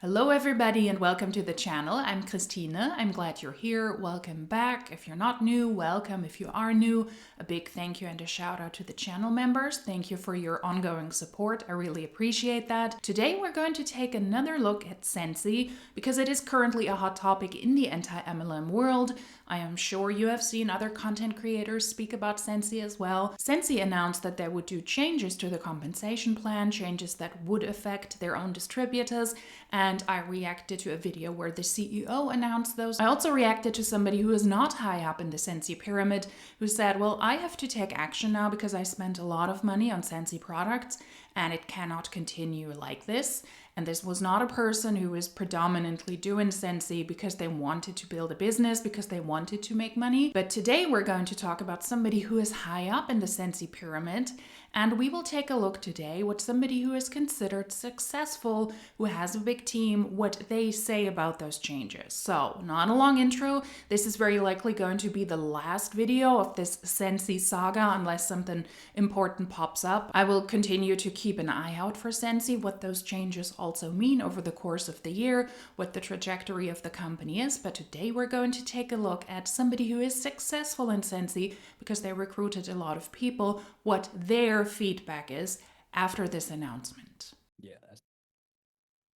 Hello everybody and welcome to the channel. I'm Christina. I'm glad you're here. Welcome back. If you're not new, welcome. If you are new, a big thank you and a shout out to the channel members. Thank you for your ongoing support. I really appreciate that. Today we're going to take another look at Scentsy because it is currently a hot topic in the anti-mlm world. I am sure you have seen other content creators speak about Scentsy as well. Scentsy announced that they would do changes to the compensation plan, changes that would affect their own distributors, and I reacted to a video where the CEO announced those. I also reacted to somebody who is not high up in the Scentsy pyramid who said, well, I have to take action now because I spent a lot of money on Scentsy products and it cannot continue like this. And this was not a person who was predominantly doing Scentsy because they wanted to build a business, because they wanted to make money. But today we're going to talk about somebody who is high up in the Scentsy pyramid. And we will take a look today what somebody who is considered successful, who has a big team, what they say about those changes. So, not a long intro. This is very likely going to be the last video of this Scentsy saga unless something important pops up. I will continue to keep an eye out for Scentsy, what those changes also mean over the course of the year, what the trajectory of the company is. But today we're going to take a look at somebody who is successful in Scentsy because they recruited a lot of people, what their feedback is after this announcement. Yeah.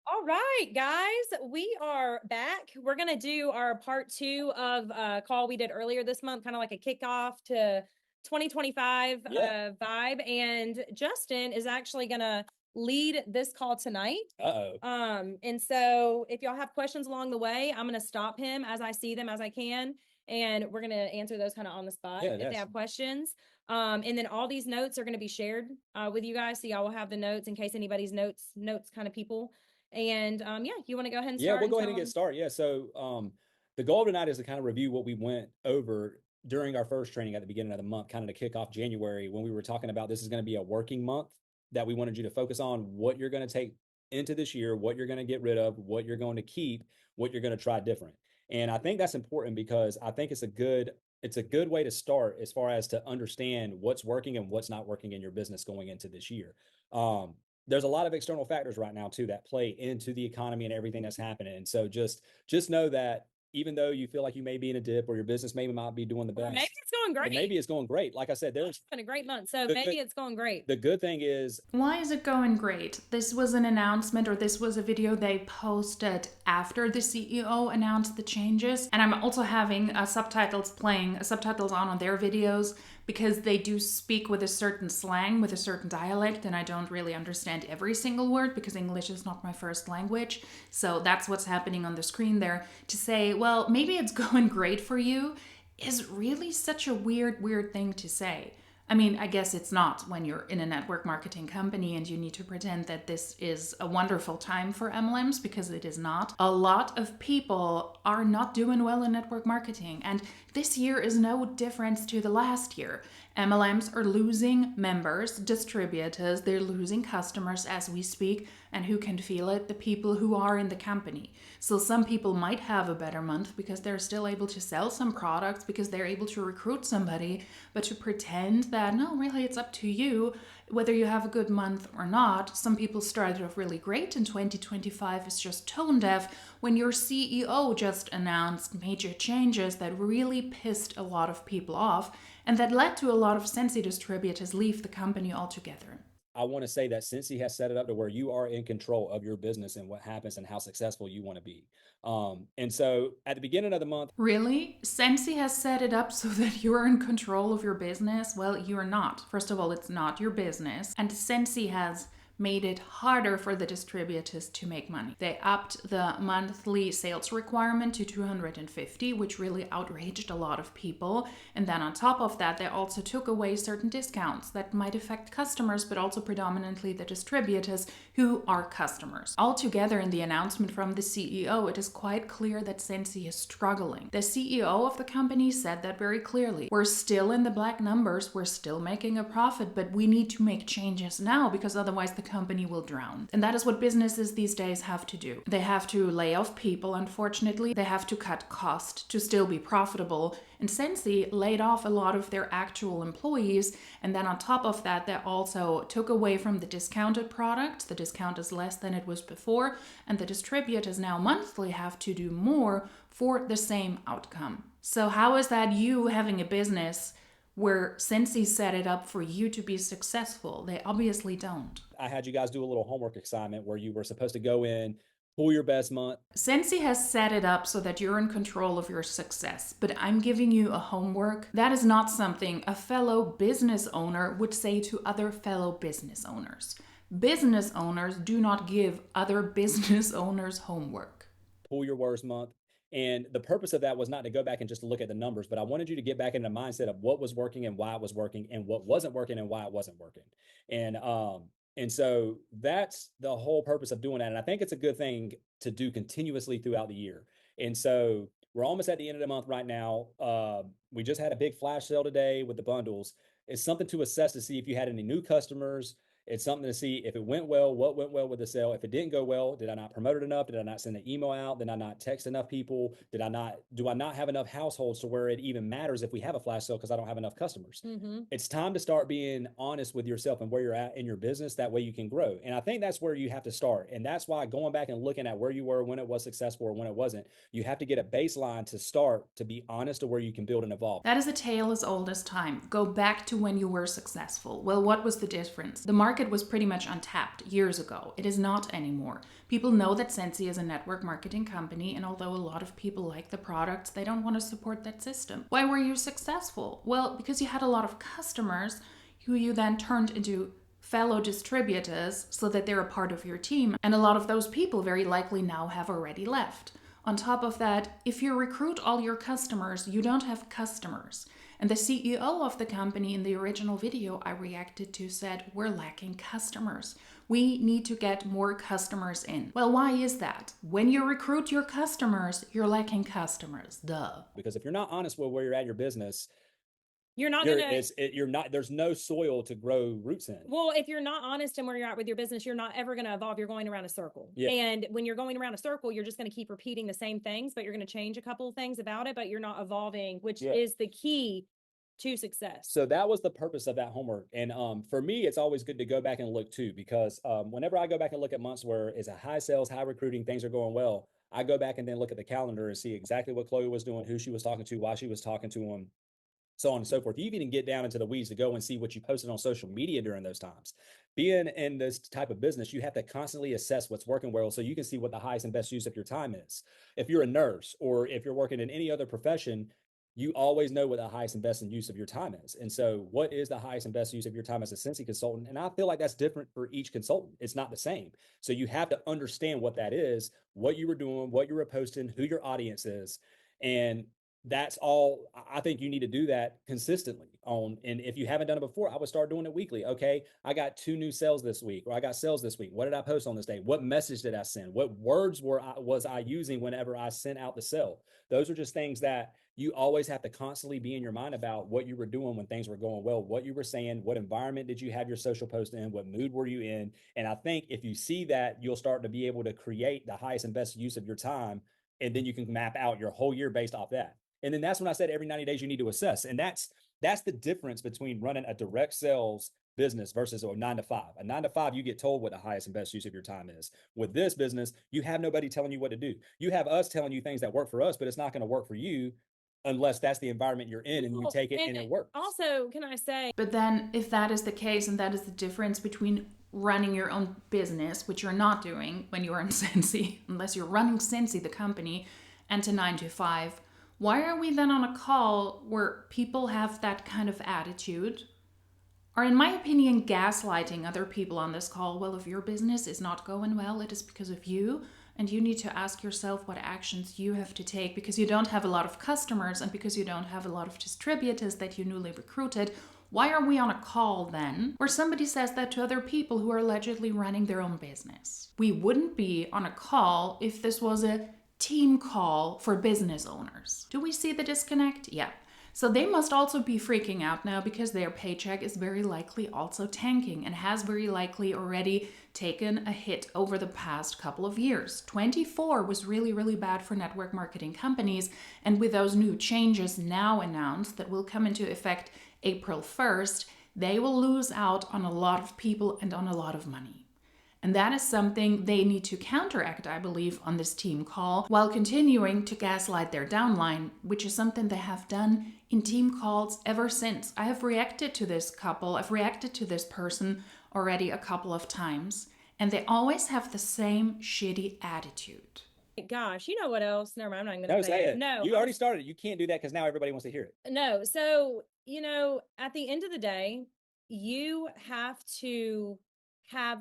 All right, guys, we are back. We're going to do our part two of a call we did earlier this month, kind of like a kickoff to 2025 vibe. And Justin is actually going to lead this call tonight. And so if y'all have questions along the way, I'm going to stop him as I see them as I can. And we're going to answer those kind of on the spot if they have questions. And then all these notes are going to be shared with you guys. So y'all will have the notes in case anybody's notes kind of people. And yeah, you want to go ahead and start? Yeah, we'll go ahead and get started. Yeah. So the goal tonight is to kind of review what we went over during our first training at the beginning of the month, kind of to kick off January, when we were talking about this is going to be a working month that we wanted you to focus on what you're going to take into this year, what you're going to get rid of, what you're going to keep, what you're going to try different. And I think that's important because I think it's a good way to start as far as to understand what's working and what's not working in your business going into this year. There's a lot of external factors right now too that play into the economy and everything that's happening. And so just know that even though you feel like you may be in a dip or your business maybe not be doing the best, maybe it's going great. Maybe it's going great. Like I said, it's been a great month, so maybe it's going great. The good thing is, why is it going great? This was an announcement, or this was a video they posted after the CEO announced the changes. And I'm also having subtitles on their videos because they do speak with a certain slang, with a certain dialect, and I don't really understand every single word because English is not my first language. So that's what's happening on the screen there. To say, well, maybe it's going great for you is really such a weird thing to say. I mean, I guess it's not when you're in a network marketing company and you need to pretend that this is a wonderful time for MLMs, because it is not. A lot of people are not doing well in network marketing, and this year is no difference to the last year. MLMs are losing members, distributors, they're losing customers as we speak, and who can feel it? The people who are in the company. So some people might have a better month because they're still able to sell some products, because they're able to recruit somebody, but to pretend that, no, really, it's up to you whether you have a good month or not. Some people started off really great in 2025 is just tone deaf when your CEO just announced major changes that really pissed a lot of people off, and that led to a lot of Scentsy distributors leave the company altogether. I want to say that Scentsy has set it up to where you are in control of your business and what happens and how successful you want to be. And so at the beginning of the month. Really? Scentsy has set it up so that you're in control of your business? Well, you're not. First of all, it's not your business. And Scentsy has made it harder for the distributors to make money. They upped the monthly sales requirement to 250, which really outraged a lot of people. And then on top of that, they also took away certain discounts that might affect customers, but also predominantly the distributors who are customers. Altogether, in the announcement from the CEO, it is quite clear that Scentsy is struggling. The CEO of the company said that very clearly. We're still in the black numbers, we're still making a profit, but we need to make changes now because otherwise the the company will drown. And that is what businesses these days have to do. They have to lay off people, unfortunately. They have to cut cost to still be profitable. And Scentsy laid off a lot of their actual employees. And then on top of that, they also took away from the discounted products. The discount is less than it was before. And the distributors now monthly have to do more for the same outcome. So how is that you having a business where Scentsy set it up for you to be successful? They obviously don't. I had you guys do a little homework assignment where you were supposed to go in, pull your best month. Scentsy has set it up so that you're in control of your success, but I'm giving you a homework. That is not something a fellow business owner would say to other fellow business owners. Business owners do not give other business owners homework. Pull your worst month. And the purpose of that was not to go back and just look at the numbers, but I wanted you to get back in the mindset of what was working and why it was working, and what wasn't working and why it wasn't working. And so that's the whole purpose of doing that. And I think it's a good thing to do continuously throughout the year. And so we're almost at the end of the month right now. We just had a big flash sale today with the bundles. It's something to assess to see if you had any new customers. It's something to see if it went well, what went well with the sale. If it didn't go well, did I not promote it enough? Did I not send an email out? Did I not text enough people? Do I not have enough households to where it even matters if we have a flash sale because I don't have enough customers? It's time to start being honest with yourself and where you're at in your business. That way you can grow. And I think that's where you have to start. And that's why going back and looking at where you were when it was successful or when it wasn't, you have to get a baseline to start to be honest to where you can build and evolve. That is a tale as old as time. Go back to when you were successful. Well, what was the difference? The market was pretty much untapped years ago. It is not anymore. People know that Scentsy is a network marketing company, and although a lot of people like the products, they don't want to support that system. Why were you successful? Well, because you had a lot of customers who you then turned into fellow distributors so that they're a part of your team, and a lot of those people very likely now have already left. On top of that, if you recruit all your customers, you don't have customers. And the CEO of the company in the original video I reacted to said, we're lacking customers. We need to get more customers in. Well, why is that? When you recruit your customers, you're lacking customers. Duh. Because if you're not honest with where you're at in your business, you're not there's no soil to grow roots in. Well, if you're not honest in where you're at with your business, you're not ever going to evolve. You're going around a circle. Yeah. And when you're going around a circle, you're just going to keep repeating the same things, but you're going to change a couple of things about it, but you're not evolving, which is the key to success. So that was the purpose of that homework. And for me, it's always good to go back and look too, because whenever I go back and look at months where it's a high sales, high recruiting, things are going well, I go back and then look at the calendar and see exactly what Chloe was doing, who she was talking to, why she was talking to them, so on and so forth. You even get down into the weeds to go and see what you posted on social media during those times. Being in this type of business, you have to constantly assess what's working well so you can see what the highest and best use of your time is. If you're a nurse or if you're working in any other profession, you always know what the highest and best use of your time is. And so what is the highest and best use of your time as a Scentsy consultant? And I feel like that's different for each consultant. It's not the same. So you have to understand what that is, what you were doing, what you were posting, who your audience is. And that's all. I think you need to do that consistently and if you haven't done it before, I would start doing it weekly. Okay, I got 2 new sales this week, or I got sales this week. What did I post on this day? What message did I send? What words was I using whenever I sent out the sale? Those are just things that you always have to constantly be in your mind about what you were doing when things were going well, what you were saying, what environment did you have your social post in, what mood were you in? And I think if you see that, you'll start to be able to create the highest and best use of your time. And then you can map out your whole year based off that. And then that's when I said every 90 days you need to assess. And that's the difference between running a direct sales business versus a 9-to-5. A 9-to-5, you get told what the highest and best use of your time is. With this business, you have nobody telling you what to do. You have us telling you things that work for us, but it's not going to work for you unless that's the environment you're in and you take it and it works. Also, can I say? But then if that is the case, and that is the difference between running your own business, which you're not doing when you're in Scentsy, unless you're running Scentsy, the company, and to 9-to-5, why are we then on a call where people have that kind of attitude? Or in my opinion, gaslighting other people on this call. Well, if your business is not going well, it is because of you. And you need to ask yourself what actions you have to take because you don't have a lot of customers and because you don't have a lot of distributors that you newly recruited. Why are we on a call then where somebody says that to other people who are allegedly running their own business? We wouldn't be on a call if this was a team call for business owners. Do we see the disconnect? Yeah. So they must also be freaking out now because their paycheck is very likely also tanking and has very likely already taken a hit over the past couple of years. 24 was really, really bad for network marketing companies. And with those new changes now announced that will come into effect April 1st, they will lose out on a lot of people and on a lot of money. And that is something they need to counteract, I believe, on this team call, while continuing to gaslight their downline, which is something they have done in team calls ever since. I have reacted to this couple, I've reacted to this person already a couple of times, and they always have the same shitty attitude. Gosh, you know what else? Never mind, I'm not even No, gonna say say it. it. No, You already started. You can't do that because now everybody wants to hear it. no. So, at the end of the day, you have to have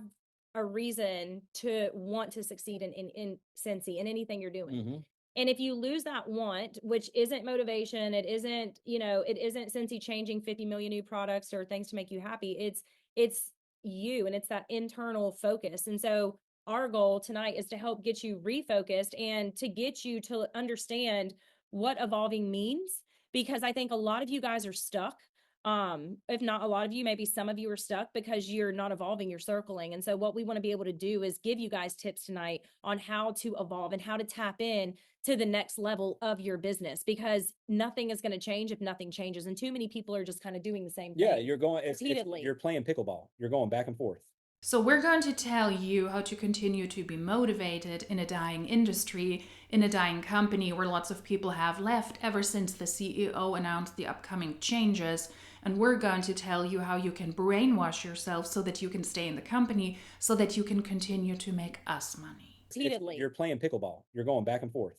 a reason to want to succeed in Scentsy, in anything you're doing. Mm-hmm. And if you lose that want, which isn't motivation, it isn't, it isn't Scentsy changing 50 million new products or things to make you happy. It's you, and it's that internal focus. And so our goal tonight is to help get you refocused and to get you to understand what evolving means, because I think a lot of you guys are stuck. If not a lot of you, maybe some of you are stuck because you're not evolving, you're circling. And so what we want to be able to do is give you guys tips tonight on how to evolve and how to tap in to the next level of your business, because nothing is going to change if nothing changes. And too many people are just kind of doing the same thing. Yeah, you're going, repeatedly. you're playing pickleball. You're going back and forth. So we're going to tell you how to continue to be motivated in a dying industry, in a dying company where lots of people have left ever since the CEO announced the upcoming changes. And we're going to tell you how you can brainwash yourself so that you can stay in the company, so that you can continue to make us money. Repeatedly. You're playing pickleball. You're going back and forth.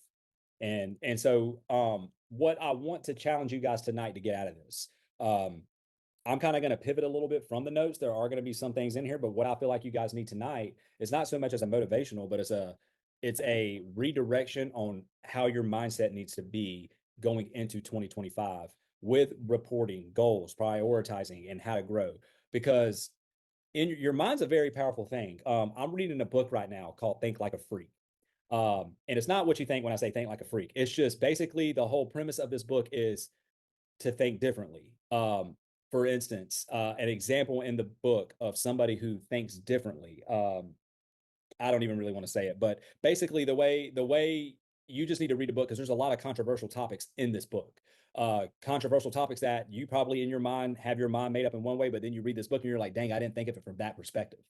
And so what I want to challenge you guys tonight to get out of this, I'm kind of going to pivot a little bit from the notes. There are going to be some things in here, but what I feel like you guys need tonight is not so much as a motivational, but it's a redirection on how your mindset needs to be going into 2025 with reporting, goals, prioritizing, and how to grow. Because your mind's a very powerful thing. I'm reading a book right now called Think Like a Freak. And it's not what you think when I say think like a freak. It's just basically the whole premise of this book is to think differently. For instance, an example in the book of somebody who thinks differently. I don't even really want to say it, but basically the way you just need to read a book, because there's a lot of controversial topics in this book. Controversial topics that you probably in your mind have your mind made up in one way, but then you read this book and you're like, dang, I didn't think of it from that perspective.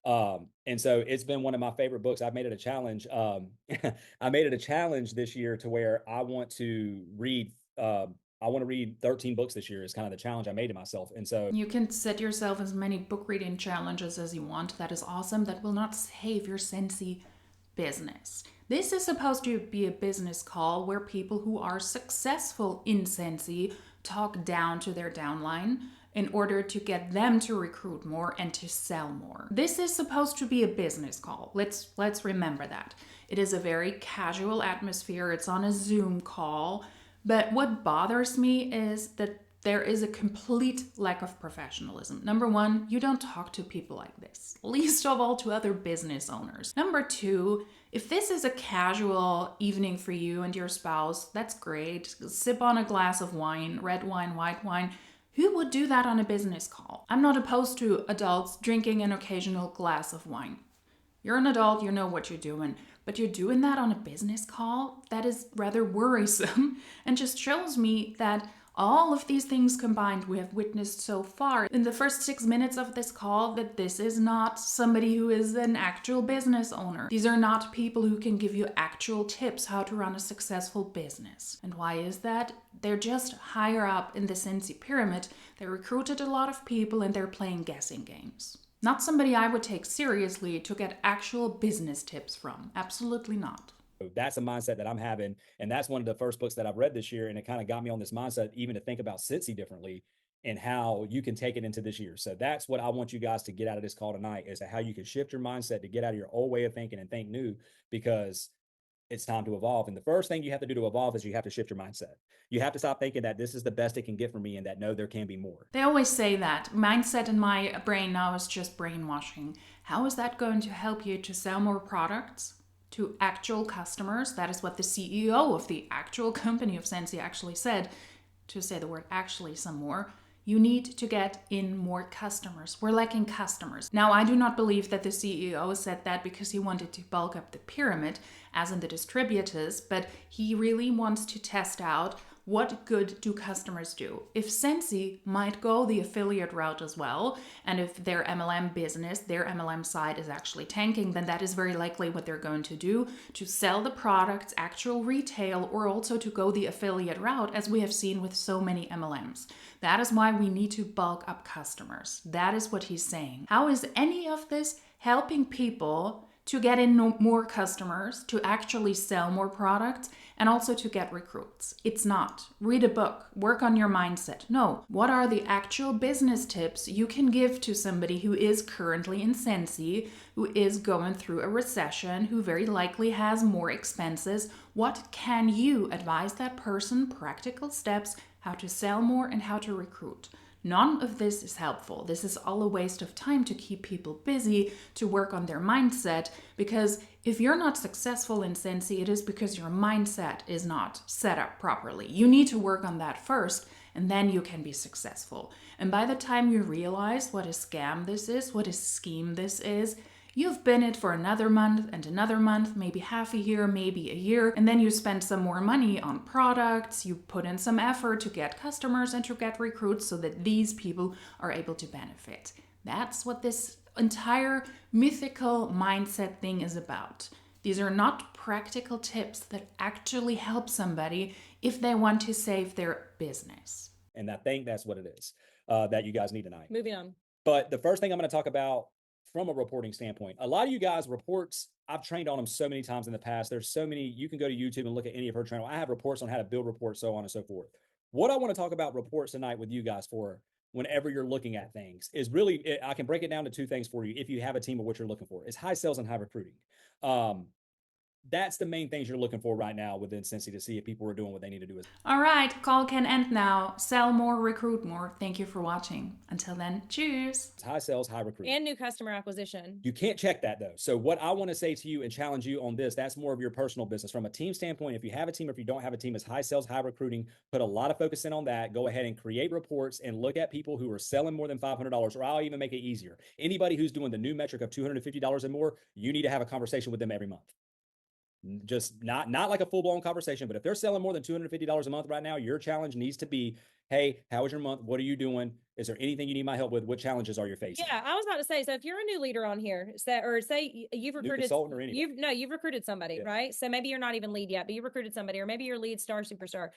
And so it's been one of my favorite books. I've made it a challenge. I made it a challenge this year to where I want to read 13 books this year is kind of the challenge I made to myself. And so you can set yourself as many book reading challenges as you want. That is awesome. That will not save your Scentsy business. This is supposed to be a business call where people who are successful in Scentsy talk down to their downline in order to get them to recruit more and to sell more. This is supposed to be a business call. Let's remember that. It is a very casual atmosphere. It's on a Zoom call. But what bothers me is that there is a complete lack of professionalism. Number one, you don't talk to people like this, least of all to other business owners. Number two, if this is a casual evening for you and your spouse, that's great. Sip on a glass of wine, red wine, white wine. Who would do that on a business call? I'm not opposed to adults drinking an occasional glass of wine. You're an adult, you know what you're doing, but you're doing that on a business call? That is rather worrisome and just shows me that all of these things combined we have witnessed so far in the first 6 minutes of this call, that this is not somebody who is an actual business owner. These are not people who can give you actual tips how to run a successful business. And why is that? They're just higher up in the Scentsy pyramid. They recruited a lot of people and they're playing guessing games. Not somebody I would take seriously to get actual business tips from. Absolutely not. That's a mindset that I'm having. And that's one of the first books that I've read this year. And it kind of got me on this mindset, even to think about Scentsy differently and how you can take it into this year. So that's what I want you guys to get out of this call tonight, is how you can shift your mindset to get out of your old way of thinking and think new, because it's time to evolve. And the first thing you have to do to evolve is you have to shift your mindset. You have to stop thinking that this is the best it can get for me and that no, there can be more. They always say that. Mindset in my brain now is just brainwashing. How is that going to help you to sell more products to actual customers? That is what the CEO of the actual company of Scentsy actually said. to say the word actually some more, you need to get in more customers. We're lacking customers. Now, I do not believe that the CEO said that because he wanted to bulk up the pyramid, as in the distributors, but he really wants to test out what good do customers do. If Scentsy might go the affiliate route as well, and if their MLM business, their MLM side is actually tanking, then that is very likely what they're going to do, to sell the products, actual retail, or also to go the affiliate route, as we have seen with so many MLMs. That is why we need to bulk up customers. That is what he's saying. How is any of this helping people to get in more customers, to actually sell more products, and also to get recruits? It's not. Read a book, work on your mindset. No. What are the actual business tips you can give to somebody who is currently in Scentsy, who is going through a recession, who very likely has more expenses? What can you advise that person? Practical steps, how to sell more and how to recruit. None of this is helpful. This is all a waste of time to keep people busy, to work on their mindset, because if you're not successful in Scentsy, it is because your mindset is not set up properly. You need to work on that first, and then you can be successful. And by the time you realize what a scam this is, what a scheme this is, you've been it for another month, maybe half a year, maybe a year, and then you spend some more money on products, you put in some effort to get customers and to get recruits so that these people are able to benefit. That's what this entire mythical mindset thing is about. These are not practical tips that actually help somebody if they want to save their business. And I think that's what it is that you guys need tonight. Moving on. But the first thing I'm going to talk about from a reporting standpoint, a lot of you guys reports, I've trained on them so many times in the past. There's so many, you can go to YouTube and look at any of her channel. I have reports on how to build reports, so on and so forth. What I want to talk about reports tonight with you guys for whenever you're looking at things is really, I can break it down to two things for you. If you have a team of what you're looking for, is high sales and high recruiting. That's the main things you're looking for right now within Scentsy to see if people are doing what they need to do. All right, call can end now. Sell more, recruit more. Thank you for watching. Until then, cheers. It's high sales, high recruiting. And new customer acquisition. You can't check that though. So what I want to say to you and challenge you on this, that's more of your personal business. From a team standpoint, if you have a team or if you don't have a team, it's high sales, high recruiting. Put a lot of focus in on that. Go ahead and create reports and look at people who are selling more than $500, or I'll even make it easier. Anybody who's doing the new metric of $250 and more, you need to have a conversation with them every month. Just not like a full-blown conversation, but if they're selling more than $250 a month right now, your challenge needs to be, hey, how was your month? What are you doing? Is there anything you need my help with? What challenges are you facing? Yeah, I was about to say, so if you're a new leader on here, say you've recruited, consultant or anything. you've recruited somebody, Yeah. right? So maybe you're not even lead yet, but you recruited somebody, or maybe you're lead star superstar.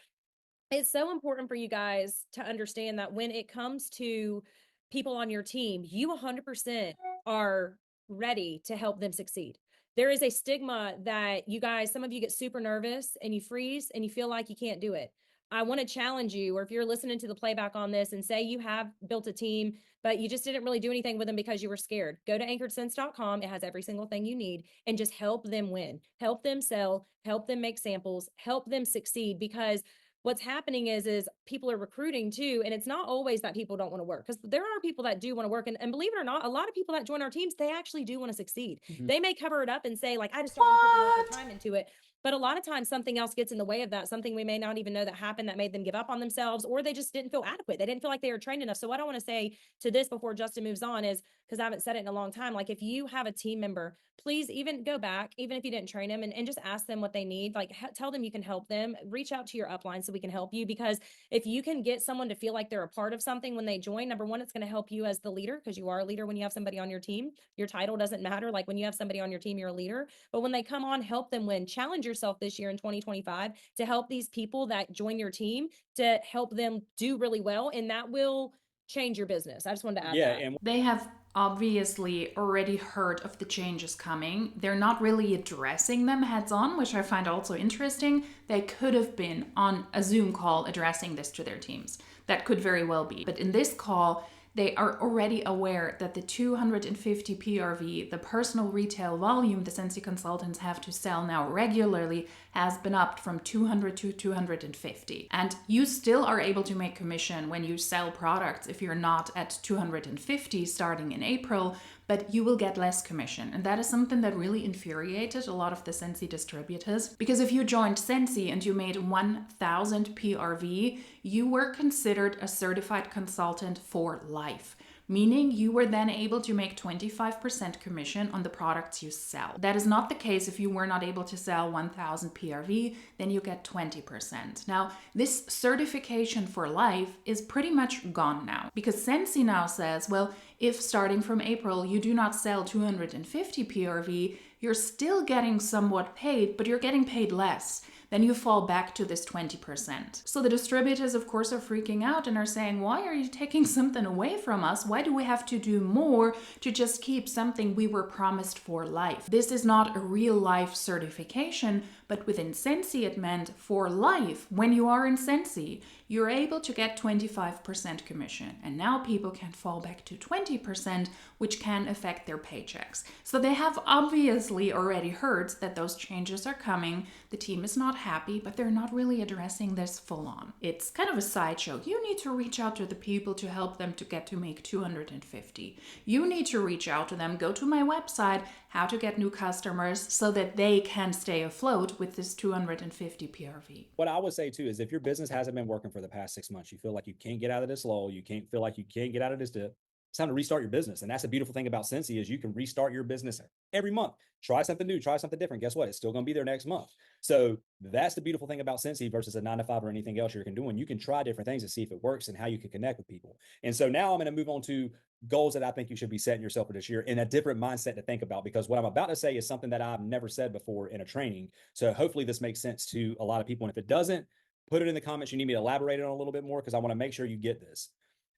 It's so important for you guys to understand that when it comes to people on your team, you 100% are ready to help them succeed. There is a stigma that you guys, some of you get super nervous and you freeze and you feel like you can't do it. I want to challenge you, or if you're listening to the playback on this and say you have built a team, but you just didn't really do anything with them because you were scared, go to anchoredsense.com. It has every single thing you need, and just help them win, help them sell, help them make samples, help them succeed. Because what's happening is people are recruiting too. And it's not always that people don't want to work, because there are people that do want to work. And believe it or not, a lot of people that join our teams, they actually do want to succeed. Mhm. They may cover it up and say, like, I just don't want to put a lot of time into it. But a lot of times something else gets in the way of that, something we may not even know that happened that made them give up on themselves, or they just didn't feel adequate. They didn't feel like they were trained enough. So what I want to say to this before Justin moves on is, because I haven't said it in a long time, like, if you have a team member, please even go back, even if you didn't train them, and just ask them what they need. Like, tell them you can help them. Reach out to your upline so we can help you, because if you can get someone to feel like they're a part of something when they join, number one, it's going to help you as the leader, because you are a leader when you have somebody on your team. Your title doesn't matter. Like, when you have somebody on your team, you're a leader. But when they come on, help them win. Challenge yourself this year in 2025 to help these people that join your team, to help them do really well, and that will change your business. I just wanted to add that. And They have obviously already heard of the changes coming. They're not really addressing them heads on, which I find also interesting. They could have been on a Zoom call addressing this to their teams. That could very well be. But in this call, They are already aware that the 250 PRV, the personal retail volume the Scentsy consultants have to sell now regularly, has been upped from 200 to 250. And you still are able to make commission when you sell products if you're not at 250 starting in April, but you will get less commission. And that is something that really infuriated a lot of the Scentsy distributors. Because if you joined Scentsy and you made 1,000 PRV, you were considered a certified consultant for life, meaning you were then able to make 25% commission on the products you sell. That is not the case if you were not able to sell 1,000 PRV, then you get 20%. Now, this certification for life is pretty much gone now, because Scentsy now says, well, if starting from April you do not sell 250 PRV, you're still getting somewhat paid, but you're getting paid less. Then you fall back to this 20%. So the distributors, of course, are freaking out and are saying, why are you taking something away from us? Why do we have to do more to just keep something we were promised for life? This is not a real life certification, but within Scentsy it meant for life. When you are in Scentsy, you're able to get 25% commission. And now people can fall back to 20%, which can affect their paychecks. So they have obviously already heard that those changes are coming. The team is not happy, but they're not really addressing this full on. It's kind of a sideshow. You need to reach out to the people to help them to get to make 250. You need to reach out to them. Go to my website, how to get new customers, so that they can stay afloat with this 250 PRV. What I would say too is if your business hasn't been working for the past 6 months, you feel like you can't get out of this lull, you can't feel like you can't get out of this dip, it's time to restart your business. And that's the beautiful thing about Scentsy is you can restart your business every month. Try something new, try something different. Guess what? It's still going to be there next month. So that's the beautiful thing about Scentsy versus a 9-to-5 or anything else you can do. And you can try different things to see if it works and how you can connect with people. And so now I'm going to move on to goals that I think you should be setting yourself for this year in a different mindset to think about, because what I'm about to say is something that I've never said before in a training. So hopefully this makes sense to a lot of people. And if it doesn't, put it in the comments. You need me to elaborate on it a little bit more because I want to make sure you get this.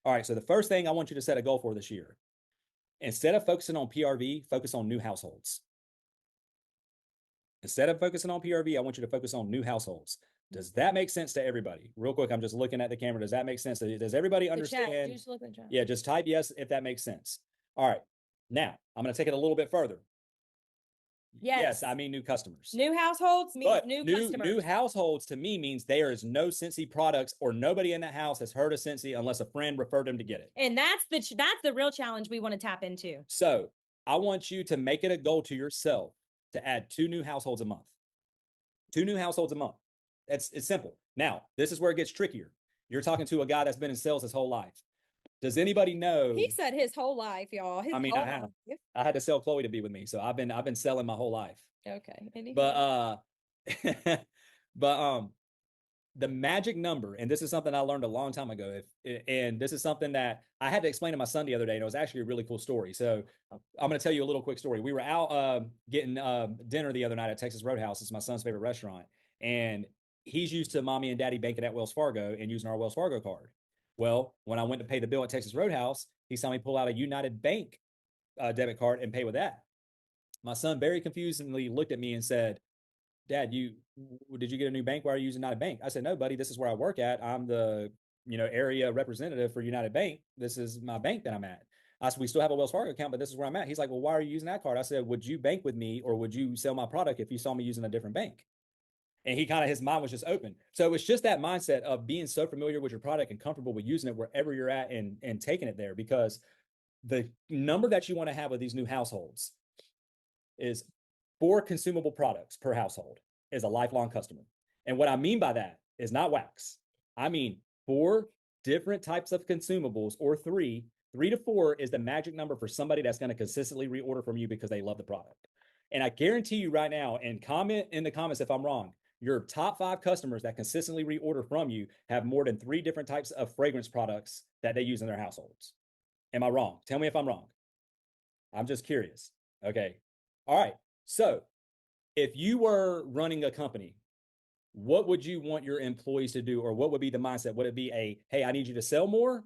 All right. So the first thing I want you to set a goal for this year, instead of focusing on PRV, focus on new households. Instead of focusing on PRV, I want you to focus on new households. Does that make sense to everybody? Real quick, I'm just looking at the camera. Does that make sense? Does everybody understand? Just look at the chat. Yeah, just type yes if that makes sense. All right. Now, I'm going to take it a little bit further. Yes, I mean new customers. New households means But new new customers. households to me means there is no Scentsy products or nobody in that house has heard of Scentsy unless a friend referred them to get it. And that's the real challenge we want to tap into. So I want you to make it a goal to yourself to add 2 new households a month. 2 new households a month. It's simple. Now, this is where it gets trickier. You're talking to a guy that's been in sales his whole life. Does anybody know? He said his whole life, y'all. I have. I had to sell Chloe to be with me, so I've been selling my whole life. Okay. But but the magic number, and this is something I learned a long time ago, and this is something that I had to explain to my son the other day, and it was actually a really cool story. So I'm going to tell you a little quick story. We were out getting dinner the other night at Texas Roadhouse. It's my son's favorite restaurant, and he's used to mommy and daddy banking at Wells Fargo and using our Wells Fargo card. Well, when I went to pay the bill at Texas Roadhouse, he saw me pull out a United Bank debit card and pay with that. My son very confusingly looked at me and said, Dad, did you get a new bank? Why are you using United Bank? I said, no, buddy, this is where I work at. I'm the area representative for United Bank. This is my bank that I'm at. I said, we still have a Wells Fargo account, but this is where I'm at. He's like, well, why are you using that card? I said, would you bank with me or would you sell my product if you saw me using a different bank? And his mind was just open. So it's just that mindset of being so familiar with your product and comfortable with using it wherever you're at and taking it there, because the number that you want to have with these new households is 4 consumable products per household is a lifelong customer. And what I mean by that is not wax. I mean 4 different types of consumables, or 3 to 4 is the magic number for somebody that's going to consistently reorder from you because they love the product. And I guarantee you right now, and comment in the comments if I'm wrong, your top 5 customers that consistently reorder from you have more than 3 different types of fragrance products that they use in their households. Am I wrong? Tell me if I'm wrong. I'm just curious. Okay. All right. So if you were running a company, what would you want your employees to do? Or what would be the mindset? Would it be hey, I need you to sell more?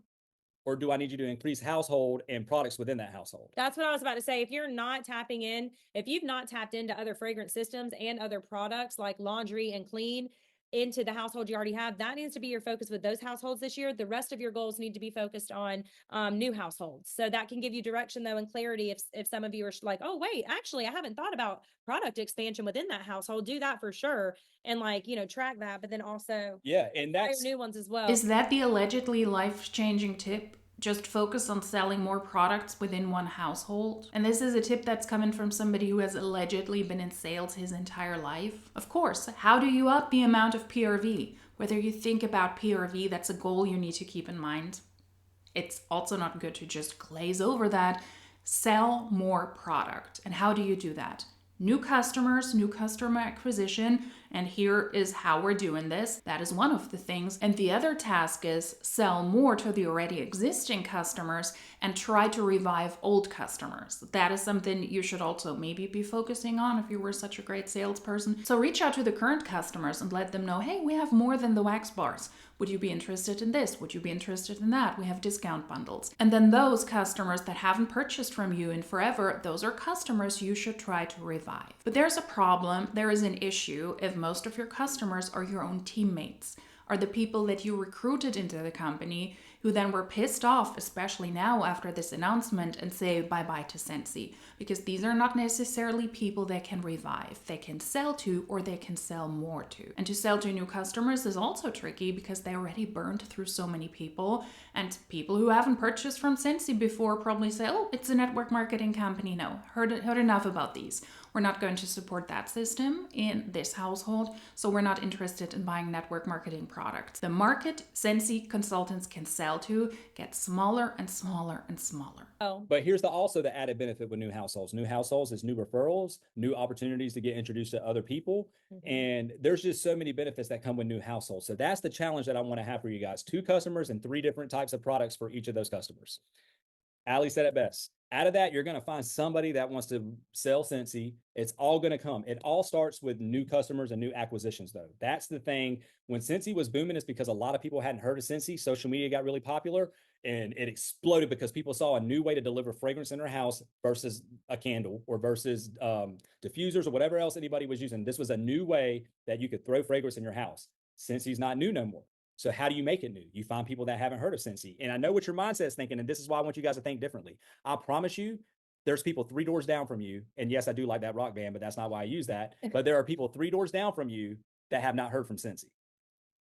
Or do I need you to increase household and products within that household? That's what I was about to say. If you've not tapped into other fragrance systems and other products like laundry and clean, into the household you already have. That needs to be your focus with those households this year. The rest of your goals need to be focused on new households. So that can give you direction though and clarity if some of you are like, oh wait, actually I haven't thought about product expansion within that household. Do that for sure. And like, track that, but then also and hire that's new ones as well. Is that the allegedly life-changing tip? Just focus on selling more products within one household? And this is a tip that's coming from somebody who has allegedly been in sales his entire life. Of course, how do you up the amount of PRV? Whether you think about PRV, that's a goal you need to keep in mind. It's also not good to just glaze over that. Sell more product. And how do you do that? New customers, new customer acquisition, and here is how we're doing this. That is one of the things. And the other task is sell more to the already existing customers and try to revive old customers. That is something you should also maybe be focusing on if you were such a great salesperson. So reach out to the current customers and let them know, hey, we have more than the wax bars. Would you be interested in this? Would you be interested in that? We have discount bundles. And then those customers that haven't purchased from you in forever, those are customers you should try to revive. But there's a problem, there is an issue if most of your customers are your own teammates, are the people that you recruited into the company who then were pissed off, especially now after this announcement, and say bye-bye to Scentsy. Because these are not necessarily people they can revive. They can sell to or they can sell more to. And to sell to new customers is also tricky because they already burned through so many people. And people who haven't purchased from Scentsy before probably say, oh, it's a network marketing company. No, heard enough about these. We're not going to support that system in this household, so we're not interested in buying network marketing products. The market Scentsy consultants can sell to gets smaller and smaller and smaller. Oh, But here's also the added benefit with new households. New households is new referrals, new opportunities to get introduced to other people. And there's just so many benefits that come with new households. So that's the challenge that I want to have for you guys. 2 customers and 3 different types of products for each of those customers. Allie said it best. Out of that, you're going to find somebody that wants to sell Scentsy. It's all going to come. It all starts with new customers and new acquisitions, though. That's the thing. When Scentsy was booming, it's because a lot of people hadn't heard of Scentsy. Social media got really popular and it exploded because people saw a new way to deliver fragrance in their house versus a candle or versus diffusers or whatever else anybody was using. This was a new way that you could throw fragrance in your house. Scentsy's not new no more. So how do you make it new? You find people that haven't heard of Scentsy. And I know what your mindset is thinking, and this is why I want you guys to think differently. I promise you, there's people 3 doors down from you. And yes, I do like that rock band, but that's not why I use that. But there are people 3 doors down from you that have not heard from Scentsy.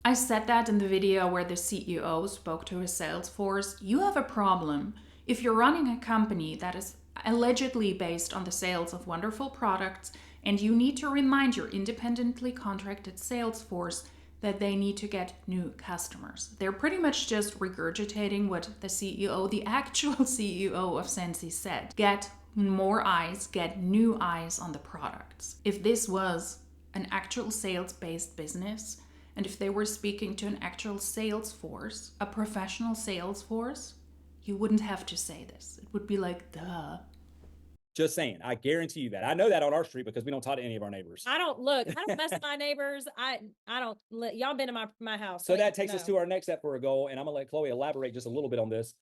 I said that in the video where the CEO spoke to his sales force. You have a problem. If you're running a company that is allegedly based on the sales of wonderful products, and you need to remind your independently contracted sales force that they need to get new customers. They're pretty much just regurgitating what the CEO, the actual CEO of Scentsy said. Get more eyes, get new eyes on the products. If this was an actual sales-based business, and if they were speaking to an actual sales force, a professional sales force, you wouldn't have to say this. It would be like, duh. Just saying, I guarantee you that. I know that on our street because we don't talk to any of our neighbors. I don't mess with my neighbors. I don't y'all been in my house. So that takes us to our next step for a goal. And I'm gonna let Chloe elaborate just a little bit on this.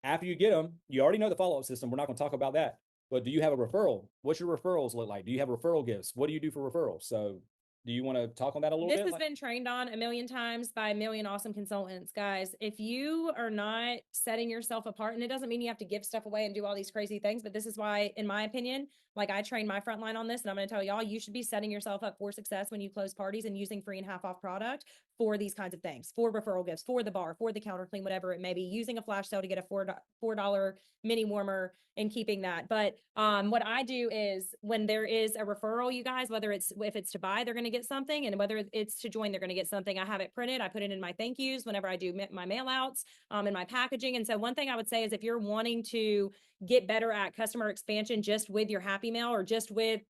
After you get them, you already know the follow-up system. We're not gonna talk about that. But do you have a referral? What's your referrals look like? Do you have referral gifts? What do you do for referrals? So do you want to talk on that a little bit? This has been trained on a million times by a million awesome consultants, guys. If you are not setting yourself apart, and it doesn't mean you have to give stuff away and do all these crazy things, but this is why, in my opinion, like I train my frontline on this, and I'm going to tell y'all, you should be setting yourself up for success when you close parties and using free and half off product for these kinds of things, for referral gifts, for the bar, for the counter clean, whatever it may be, using a flash sale to get a $4 mini warmer and keeping that. But what I do is when there is a referral, you guys, whether if it's to buy, they're going to get something, and whether it's to join, they're going to get something. I have it printed. I put it in my thank yous whenever I do my mail outs and my packaging. And so one thing I would say is if you're wanting to get better at customer expansion just with your happy mail or just with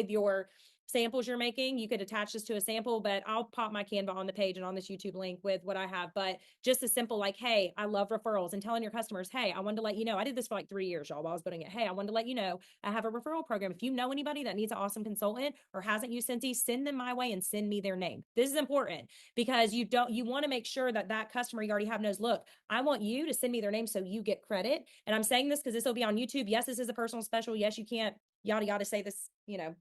your samples you're making, you could attach this to a sample, but I'll pop my Canva on the page and on this YouTube link with what I have. But just as simple, like, hey, I love referrals, and telling your customers, hey, I wanted to let you know, I did this for like 3 years, y'all, while I was building it. Hey, I wanted to let you know, I have a referral program. If you know anybody that needs an awesome consultant or hasn't used Scentsy, send them my way and send me their name. This is important because you want to make sure that customer you already have knows, look, I want you to send me their name so you get credit. And I'm saying this because this will be on YouTube. Yes, this is a personal special. Yes, you can't yada, yada, say this,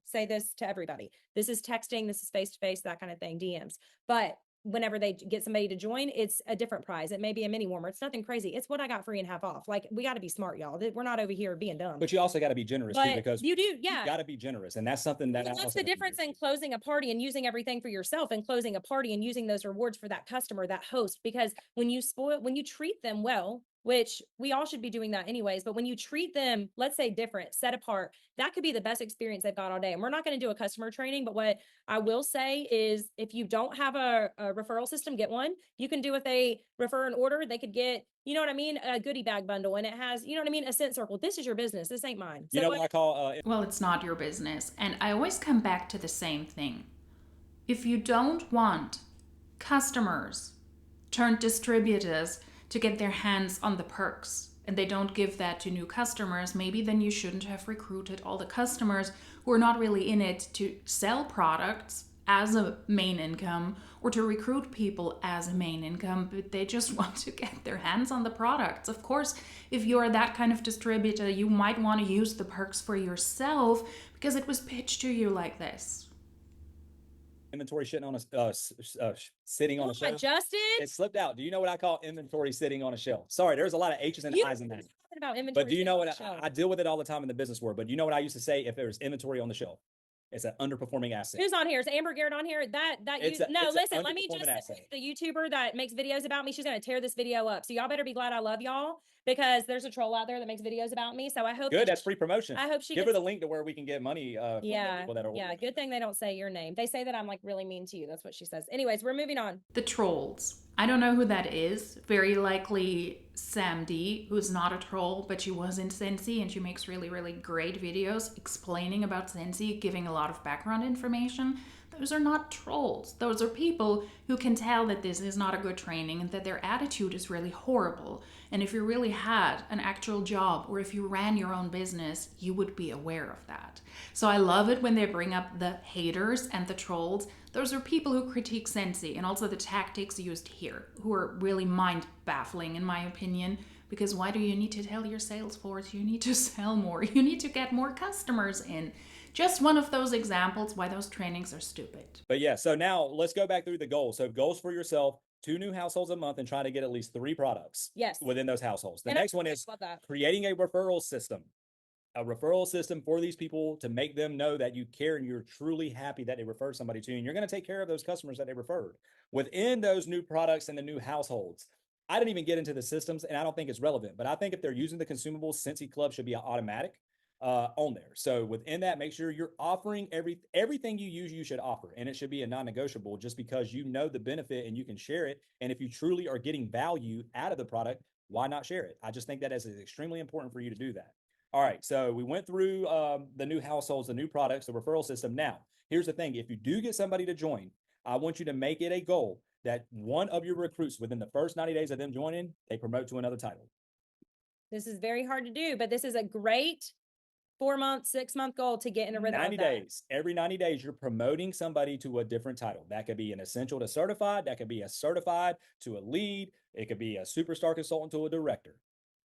say this to everybody. This is texting, this is face-to-face, that kind of thing, DMs. But whenever they get somebody to join, it's a different prize. It may be a mini warmer. It's nothing crazy. It's what I got free and half off. Like, we got to be smart, y'all. We're not over here being dumb. But you also got to be generous too, because you do, you got to be generous. And that's something that what's the difference in closing a party and using everything for yourself and closing a party and using those rewards for that customer, that host? Because when you treat them well, which we all should be doing that anyways, but when you treat them, let's say different, set apart, that could be the best experience they've got all day. And we're not going to do a customer training, but what I will say is, if you don't have a referral system, get one. You can do, if they refer an order, they could get, you know what I mean, a goodie bag bundle, and it has, you know what I mean, a scent circle. This is your business. This ain't mine. So you know what I call well, it's not your business. And I always come back to the same thing. If you don't want customers turned distributors to get their hands on the perks, and they don't give that to new customers, maybe then you shouldn't have recruited all the customers who are not really in it to sell products as a main income or to recruit people as a main income, but they just want to get their hands on the products. Of course, if you're that kind of distributor, you might want to use the perks for yourself because it was pitched to you like this. Inventory sitting on sitting on a shelf. Justin, it slipped out. Do you know what I call inventory sitting on a shelf? Sorry, there's a lot of H's and I's in that. About inventory, but do you know what I deal with it all the time in the business world? But you know what I used to say? If there's inventory on the shelf, it's an underperforming asset. Who's on here? Is Amber Garrett on here? Listen, let me just say, the YouTuber that makes videos about me, she's going to tear this video up. So y'all better be glad I love y'all, because there's a troll out there that makes videos about me. So I hope that's free promotion. I hope she give her the link to where we can get money. From the people that are good thing they don't say your name. They say that I'm like really mean to you. That's what she says. Anyways, we're moving on. The trolls. I don't know who that is. Very likely Sam D, who's not a troll, but she was in Scentsy, and she makes really, really great videos explaining about Scentsy, giving a lot of background information. Those are not trolls. Those are people who can tell that this is not a good training and that their attitude is really horrible. And if you really had an actual job, or if you ran your own business, you would be aware of that. So I love it when they bring up the haters and the trolls. Those are people who critique Scentsy and also the tactics used here, who are really mind-baffling in my opinion. Because why do you need to tell your sales force you need to sell more? You need to get more customers in. Just one of those examples why those trainings are stupid. But yeah, so now let's go back through the goals. So goals for yourself: 2 new households a month and try to get at least 3 products within those households. The next one is creating a referral system. A referral system for these people to make them know that you care and you're truly happy that they referred somebody to you, and you're going to take care of those customers that they referred. Within those new products and the new households, I didn't even get into the systems, and I don't think it's relevant, but I think if they're using the consumables, Scentsy Club should be automatic on there. So within that, make sure you're offering everything you use, you should offer, and it should be a non-negotiable, just because you know the benefit and you can share it. And if you truly are getting value out of the product, why not share it? I just think that is extremely important for you to do that. All right, so we went through the new households, the new products, the referral system. Now, here's the thing. If you do get somebody to join, I want you to make it a goal that one of your recruits, within the first 90 days of them joining, they promote to another title. This is very hard to do, but this is a great 4-month, 6-month goal to get in a rhythm. 90 days. Every 90 days, you're promoting somebody to a different title. That could be an essential to certified. That could be a certified to a lead. It could be a superstar consultant to a director.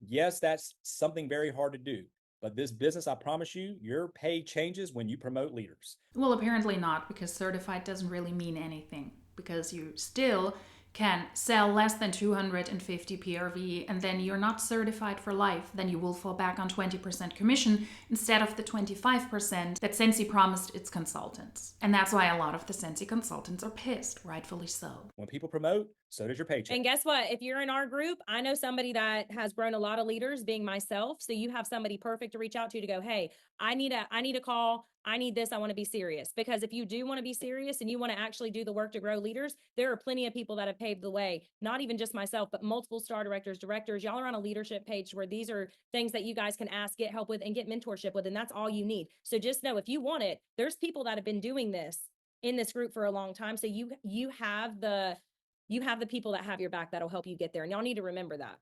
Yes, that's something very hard to do. But this business, I promise you, your pay changes when you promote leaders. Well, apparently not, because certified doesn't really mean anything, because you still can sell less than 250 PRV, and then you're not certified for life. Then you will fall back on 20% commission instead of the 25% that Scentsy promised its consultants. And that's why a lot of the Scentsy consultants are pissed, rightfully so. When people promote, so does your paycheck. And guess what? If you're in our group, I know somebody that has grown a lot of leaders, being myself. So you have somebody perfect to reach out to go, hey, I need a call. I need this. I want to be serious. Because if you do want to be serious and you want to actually do the work to grow leaders, there are plenty of people that have paved the way. Not even just myself, but multiple star directors. Y'all are on a leadership page where these are things that you guys can ask, get help with, and get mentorship with. And that's all you need. So just know, if you want it, there's people that have been doing this in this group for a long time. So you have the people that have your back that'll help you get there. And y'all need to remember that.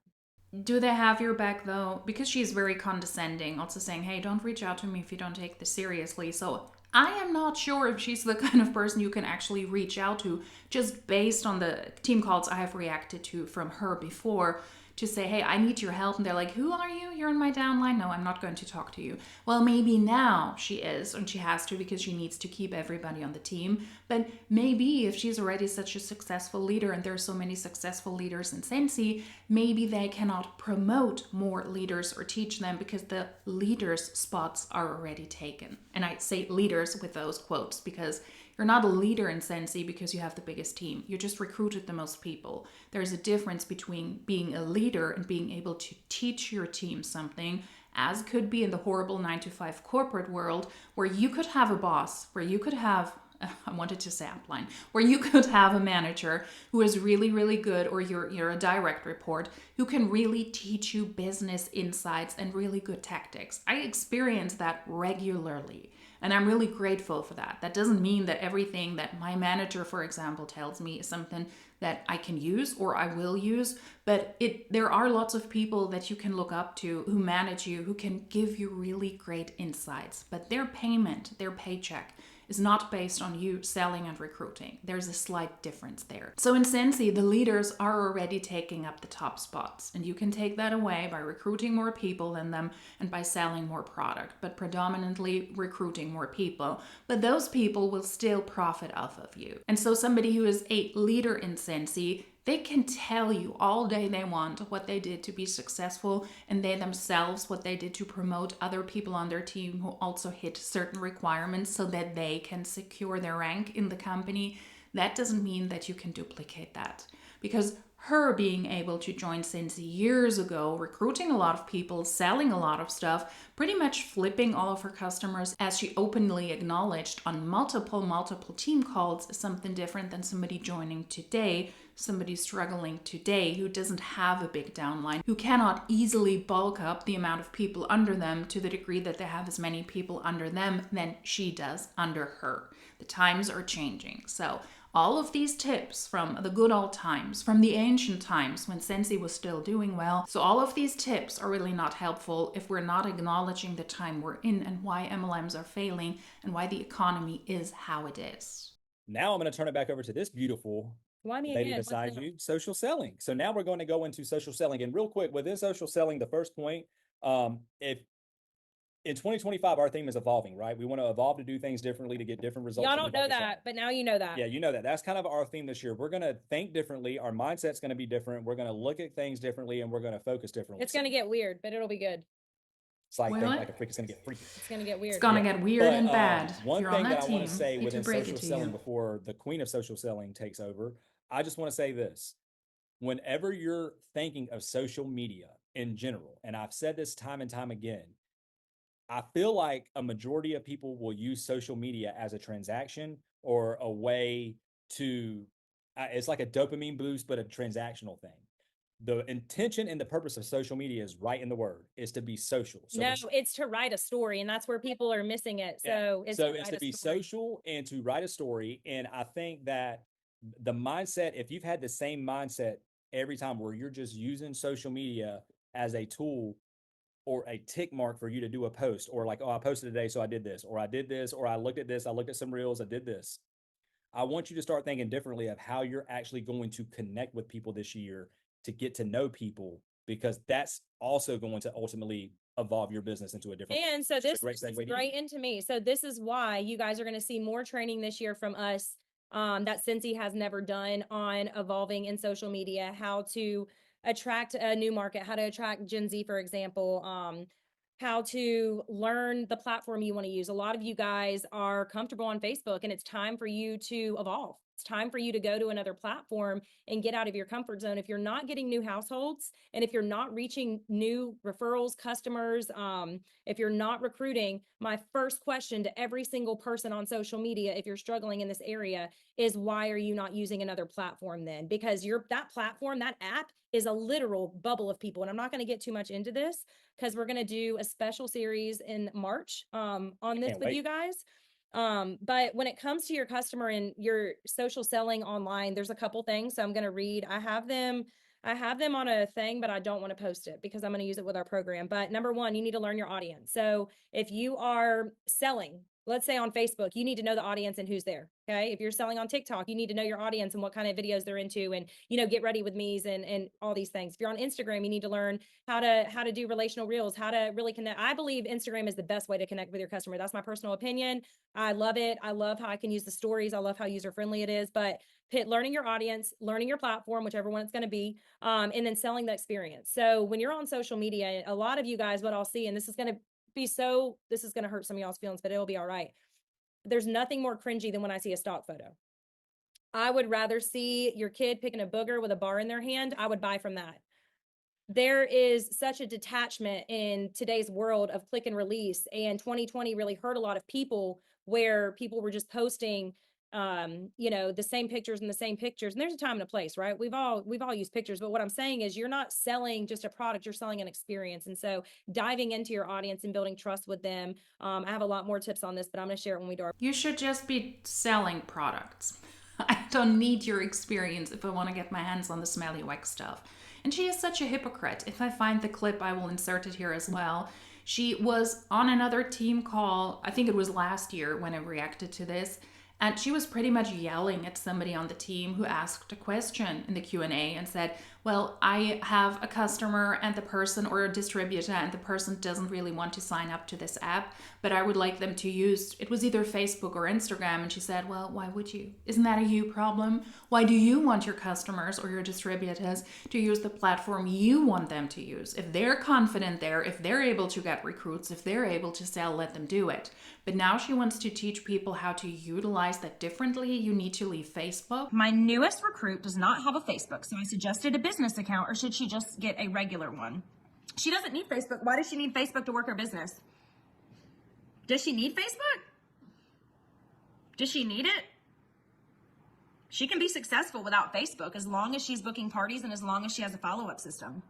Do they have your back though? Because she's very condescending, also saying, hey, don't reach out to me if you don't take this seriously. So I am not sure if she's the kind of person you can actually reach out to, just based on the team calls I have reacted to from her before, to say, hey, I need your help. And they're like, who are you? You're on my downline. No, I'm not going to talk to you. Well, maybe now she is, and she has to because she needs to keep everybody on the team. But maybe if she's already such a successful leader, and there's so many successful leaders in Scentsy, maybe they cannot promote more leaders or teach them because the leaders' spots are already taken. And I say leaders with those quotes because you're not a leader in Scentsy because you have the biggest team. You just recruited the most people. There's a difference between being a leader and being able to teach your team something, as could be in the horrible 9-to-5 corporate world, where you could have a boss, where you could have, I wanted to say upline, where you could have a manager who is really, really good, or you're a direct report who can really teach you business insights and really good tactics. I experience that regularly. And I'm really grateful for that. That doesn't mean that everything that my manager, for example, tells me is something that I can use or I will use, but there are lots of people that you can look up to who manage you, who can give you really great insights. But their payment, their paycheck, is not based on you selling and recruiting. There's a slight difference there. So in Scentsy, the leaders are already taking up the top spots, and you can take that away by recruiting more people than them and by selling more product, but predominantly recruiting more people. But those people will still profit off of you. And so somebody who is a leader in Scentsy, they can tell you all day they want what they did to be successful, and they themselves what they did to promote other people on their team who also hit certain requirements so that they can secure their rank in the company. That doesn't mean that you can duplicate that, because her being able to join Scentsy years ago, recruiting a lot of people, selling a lot of stuff, pretty much flipping all of her customers, as she openly acknowledged on multiple team calls, is something different than somebody joining today, somebody struggling today who doesn't have a big downline, who cannot easily bulk up the amount of people under them to the degree that they have as many people under them than she does under her. The times are changing. So all of these tips from the good old times, from the ancient times when Scentsy was still doing well, so all of these tips are really not helpful if we're not acknowledging the time we're in and why MLMs are failing and why the economy is how it is. Now I'm going to turn it back over to this beautiful lady beside you, social selling. So now we're going to go into social selling. And real quick, within social selling, the first point, if in 2025, our theme is evolving, right? We want to evolve to do things differently to get different results. Y'all don't know that, but now you know that. Yeah, you know that. That's kind of our theme this year. We're going to think differently. Our mindset's going to be different. We're going to look at things differently, and we're going to focus differently. It's going to get weird, but it'll be good. It's like, think like a freak. It's going to get freaky. It's going to get weird. It's going to get weird and bad. One You're thing on that that I want to team, say within social to selling you. before the queen of social selling takes over, I just want to say this. Whenever you're thinking of social media in general, and I've said this time and time again, I feel like a majority of people will use social media as a transaction or a way to, it's like a dopamine boost, but a transactional thing. The intention and the purpose of social media is right in the word, is to be social. So no, it's to write a story, and that's where people are missing it. So yeah. It's to be social and to write a story. And I think that the mindset, if you've had the same mindset every time where you're just using social media as a tool or a tick mark for you to do a post, or like, oh, I posted today, so I did this, or I did this, or I looked at this, I looked at some reels, I did this. I want you to start thinking differently of how you're actually going to connect with people this year to get to know people, because that's also going to ultimately evolve your business into a different. And so this is right into me. So this is why you guys are going to see more training this year from us that Scentsy has never done on evolving in social media, how to attract a new market, how to attract Gen Z, for example, how to learn the platform you want to use. A lot of you guys are comfortable on Facebook, and it's time for you to evolve. It's time for you to go to another platform and get out of your comfort zone. If you're not getting new households, and if you're not reaching new referrals, customers, if you're not recruiting, my first question to every single person on social media, if you're struggling in this area, is why are you not using another platform then? Because that platform, that app is a literal bubble of people. And I'm not going to get too much into this because we're going to do a special series in March on this with you guys. But when it comes to your customer and your social selling online, there's a couple things. So I'm going to read, I have them on a thing, but I don't want to post it because I'm going to use it with our program. But number one, you need to learn your audience. So if you are selling let's say on Facebook, you need to know the audience and who's there. Okay. If you're selling on TikTok, you need to know your audience and what kind of videos they're into, and, you know, get ready with me's and all these things. If you're on Instagram, you need to learn how to do relational reels, how to really connect. I believe Instagram is the best way to connect with your customer. That's my personal opinion. I love it. I love how I can use the stories. I love how user friendly it is, but learning your audience, learning your platform, whichever one it's going to be, and then selling the experience. So when you're on social media, a lot of you guys, what I'll see, and this is going to hurt some of y'all's feelings, but it'll be all right. There's nothing more cringy than when I see a stock photo. I would rather see your kid picking a booger with a bar in their hand. I would buy from that. There is such a detachment in today's world of click and release, and 2020 really hurt a lot of people, where people were just posting you know, the same pictures and the same pictures. And there's a time and a place, right? We've all used pictures, but what I'm saying is, you're not selling just a product, you're selling an experience. And so diving into your audience and building trust with them. I have a lot more tips on this, but I'm going to share it when we do our— You should just be selling products. I don't need your experience if I want to get my hands on the smelly wax stuff. And she is such a hypocrite. If I find the clip, I will insert it here as well. She was on another team call, I think it was last year when I reacted to this, and she was pretty much yelling at somebody on the team who asked a question in the Q&A and said, well, I have a customer and the person, or a distributor, and the person doesn't really want to sign up to this app, but I would like them to use, it was either Facebook or Instagram. And she said, well, why would you? Isn't that a you problem? Why do you want your customers or your distributors to use the platform you want them to use? If they're confident there, if they're able to get recruits, if they're able to sell, let them do it. But now she wants to teach people how to utilize that differently. You need to leave Facebook. My newest recruit does not have a Facebook, so I suggested a business account, or should she just get a regular one? She doesn't need Facebook. Why does she need Facebook to work her business? Does she need Facebook? Does she need it? She can be successful without Facebook as long as she's booking parties and as long as she has a follow-up system.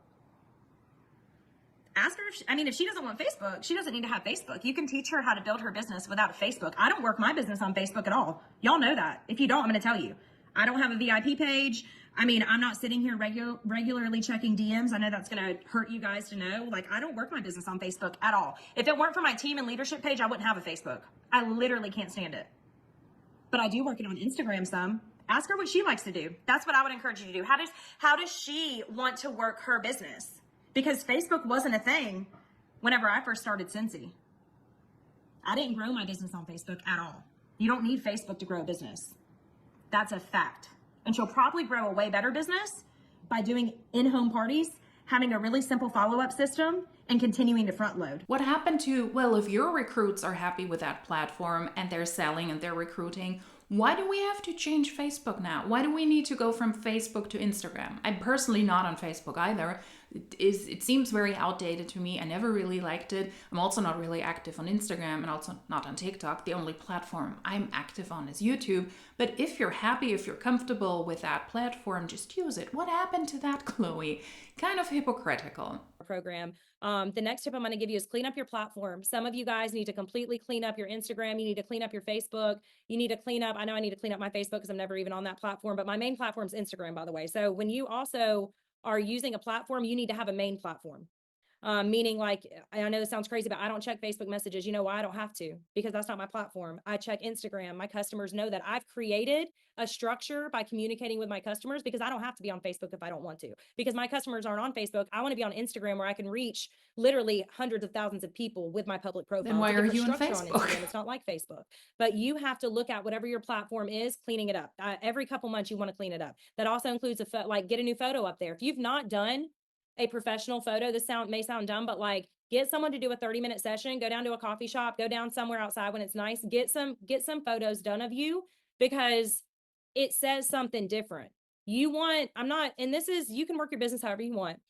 Ask her if she doesn't want Facebook, she doesn't need to have Facebook. You can teach her how to build her business without Facebook. I don't work my business on Facebook at all. Y'all know that. If you don't, I'm going to tell you. I don't have a VIP page. I'm not sitting here regularly checking DMs. I know that's going to hurt you guys to know. Like, I don't work my business on Facebook at all. If it weren't for my team and leadership page, I wouldn't have a Facebook. I literally can't stand it. But I do work it on Instagram some. Ask her what she likes to do. That's what I would encourage you to do. How does she want to work her business? Because Facebook wasn't a thing whenever I first started Scentsy. I didn't grow my business on Facebook at all. You don't need Facebook to grow a business. That's a fact. And she'll probably grow a way better business by doing in-home parties, having a really simple follow-up system, and continuing to front load. What happened to, well, if your recruits are happy with that platform and they're selling and they're recruiting, why do we have to change Facebook now? Why do we need to go from Facebook to Instagram? I'm personally not on Facebook either. It seems very outdated to me. I never really liked it. I'm also not really active on Instagram and also not on TikTok. The only platform I'm active on is YouTube. But if you're happy, if you're comfortable with that platform, just use it. What happened to that, Chloe? Kind of hypocritical. Program. The next tip I'm going to give you is clean up your platform. Some of you guys need to completely clean up your Instagram. You need to clean up your Facebook. You need to clean up, I know I need to clean up my Facebook because I'm never even on that platform, but my main platform is Instagram, by the way. So when you also are using a platform, you need to have a main platform. Meaning, like, I know this sounds crazy, but I don't check Facebook messages. You know why? I don't have to, because that's not my platform. I check Instagram. My customers know that I've created a structure by communicating with my customers, because I don't have to be on Facebook if I don't want to, because my customers aren't on Facebook. I want to be on Instagram, where I can reach literally hundreds of thousands of people with my public profile. Then why are you on Facebook? It's not like Facebook, but you have to look at whatever your platform is, cleaning it up. Every couple months, you want to clean it up. That also includes get a new photo up there. If you've not done a professional photo, this may sound dumb, but like, get someone to do a 30-minute session, go down to a coffee shop, go down somewhere outside when it's nice, get some photos done of you, because it says something different. You can work your business however you want,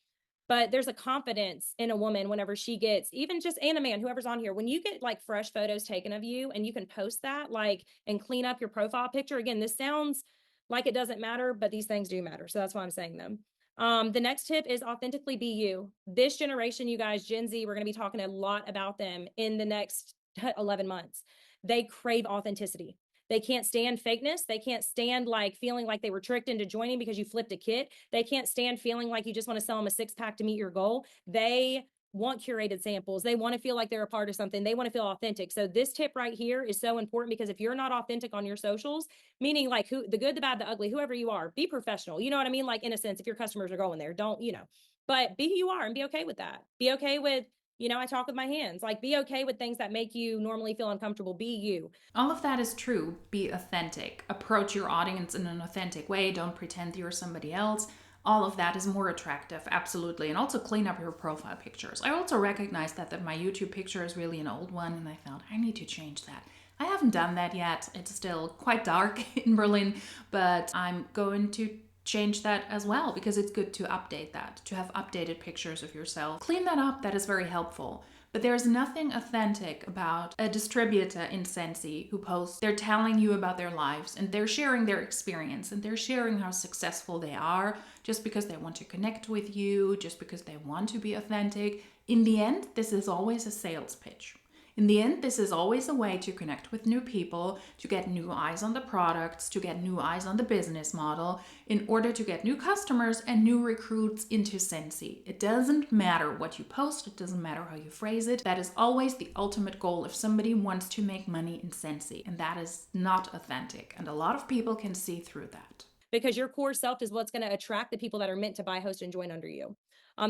but there's a confidence in a woman whenever she gets, even just, and a man, whoever's on here, when you get like fresh photos taken of you and you can post that, like, and clean up your profile picture. Again, this sounds like it doesn't matter, but these things do matter. So that's why I'm saying them. The next tip is authentically be you. This generation, you guys, Gen Z, we're going to be talking a lot about them in the next 11 months. They crave authenticity. They can't stand fakeness. They can't stand like feeling like they were tricked into joining because you flipped a kit. They can't stand feeling like you just want to sell them a 6-pack to meet your goal. They want curated samples. They want to feel like they're a part of something. They want to feel authentic. So this tip right here is so important, because if you're not authentic on your socials, meaning like the good, the bad, the ugly, whoever you are, be professional. You know what I mean? Like, in a sense, if your customers are going there, don't, but be who you are and be okay with that. Be okay with, I talk with my hands, like, be okay with things that make you normally feel uncomfortable. Be you. All of that is true. Be authentic. Approach your audience in an authentic way. Don't pretend you're somebody else. All of that is more attractive, absolutely. And also clean up your profile pictures. I also recognize that my YouTube picture is really an old one, and I felt I need to change that. I haven't done that yet. It's still quite dark in Berlin, but I'm going to change that as well, because it's good to update that, to have updated pictures of yourself. Clean that up, that is very helpful. But there's nothing authentic about a distributor in Scentsy who posts, they're telling you about their lives and they're sharing their experience and they're sharing how successful they are just because they want to connect with you, just because they want to be authentic. In the end, this is always a sales pitch. In the end, this is always a way to connect with new people, to get new eyes on the products, to get new eyes on the business model, in order to get new customers and new recruits into Scentsy. It doesn't matter what you post, it doesn't matter how you phrase it. That is always the ultimate goal if somebody wants to make money in Scentsy, and that is not authentic. And a lot of people can see through that. Because your core self is what's going to attract the people that are meant to buy, host, and join under you.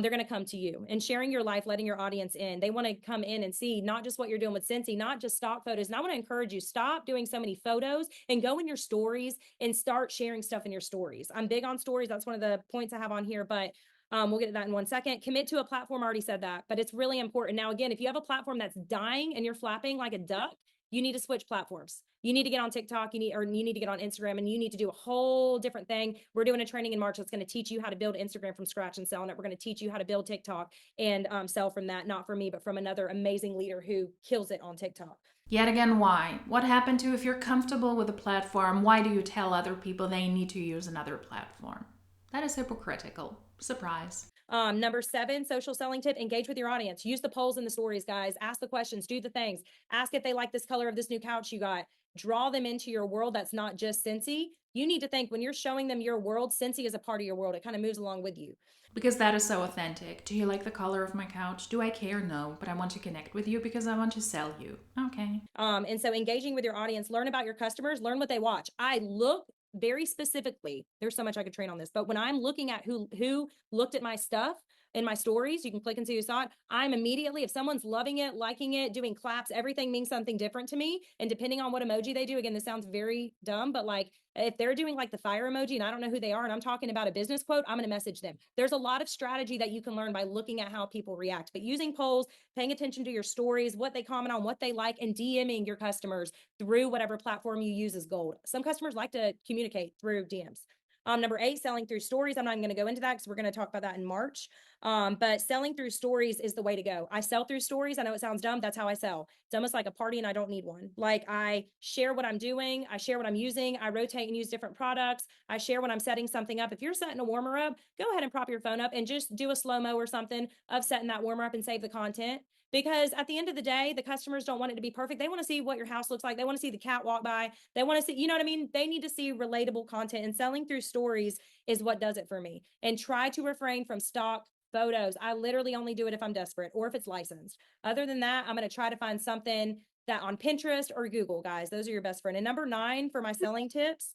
They're going to come to you, and sharing your life, letting your audience in. They want to come in and see not just what you're doing with Scentsy, not just stock photos. And I want to encourage you, stop doing so many photos and go in your stories and start sharing stuff in your stories. I'm big on stories. That's one of the points I have on here, but we'll get to that in 1 second. Commit to a platform. I already said that, but it's really important. Now, again, if you have a platform that's dying and you're flapping like a duck, you need to switch platforms. You need to get on TikTok, you need to get on Instagram, and you need to do a whole different thing. We're doing a training in March that's going to teach you how to build Instagram from scratch and sell on it. We're going to teach you how to build TikTok and sell from that, not from me, but from another amazing leader who kills it on TikTok. Yet again, why? What happened to if you're comfortable with a platform, why do you tell other people they need to use another platform? That is hypocritical. Surprise. Number 7, social selling tip, engage with your audience. Use the polls in the stories, guys. Ask the questions, do the things. Ask if they like this color of this new couch you got. Draw them into your world that's not just Scentsy. You need to think when you're showing them your world, Scentsy is a part of your world. It kind of moves along with you. Because that is so authentic. Do you like the color of my couch? Do I care? No, but I want to connect with you because I want to sell you. Okay. And so engaging with your audience, learn about your customers, learn what they watch. I look very specifically, there's so much I could train on this, but when I'm looking at who looked at my stuff in my stories, you can click and see who saw it. I'm immediately, if someone's loving it, liking it, doing claps, everything means something different to me. And depending on what emoji they do, again, this sounds very dumb, but like if they're doing like the fire emoji and I don't know who they are and I'm talking about a business quote, I'm going to message them. There's a lot of strategy that you can learn by looking at how people react, but using polls, paying attention to your stories, what they comment on, what they like, and DMing your customers through whatever platform you use is gold. Some customers like to communicate through DMs. Number 8, selling through stories. I'm not even going to go into that because we're going to talk about that in March. But selling through stories is the way to go. I sell through stories. I know it sounds dumb. That's how I sell. It's almost like a party and I don't need one. Like I share what I'm doing. I share what I'm using. I rotate and use different products. I share when I'm setting something up. If you're setting a warmer up, go ahead and prop your phone up and just do a slow-mo or something of setting that warmer up and save the content. Because at the end of the day, the customers don't want it to be perfect. They want to see what your house looks like. They want to see the cat walk by. They want to see, you know what I mean? They need to see relatable content, and selling through stories is what does it for me. And try to refrain from stock photos. I literally only do it if I'm desperate or if it's licensed. Other than that, I'm going to try to find something that on Pinterest or Google, guys. Those are your best friend. And number 9 for my selling tips,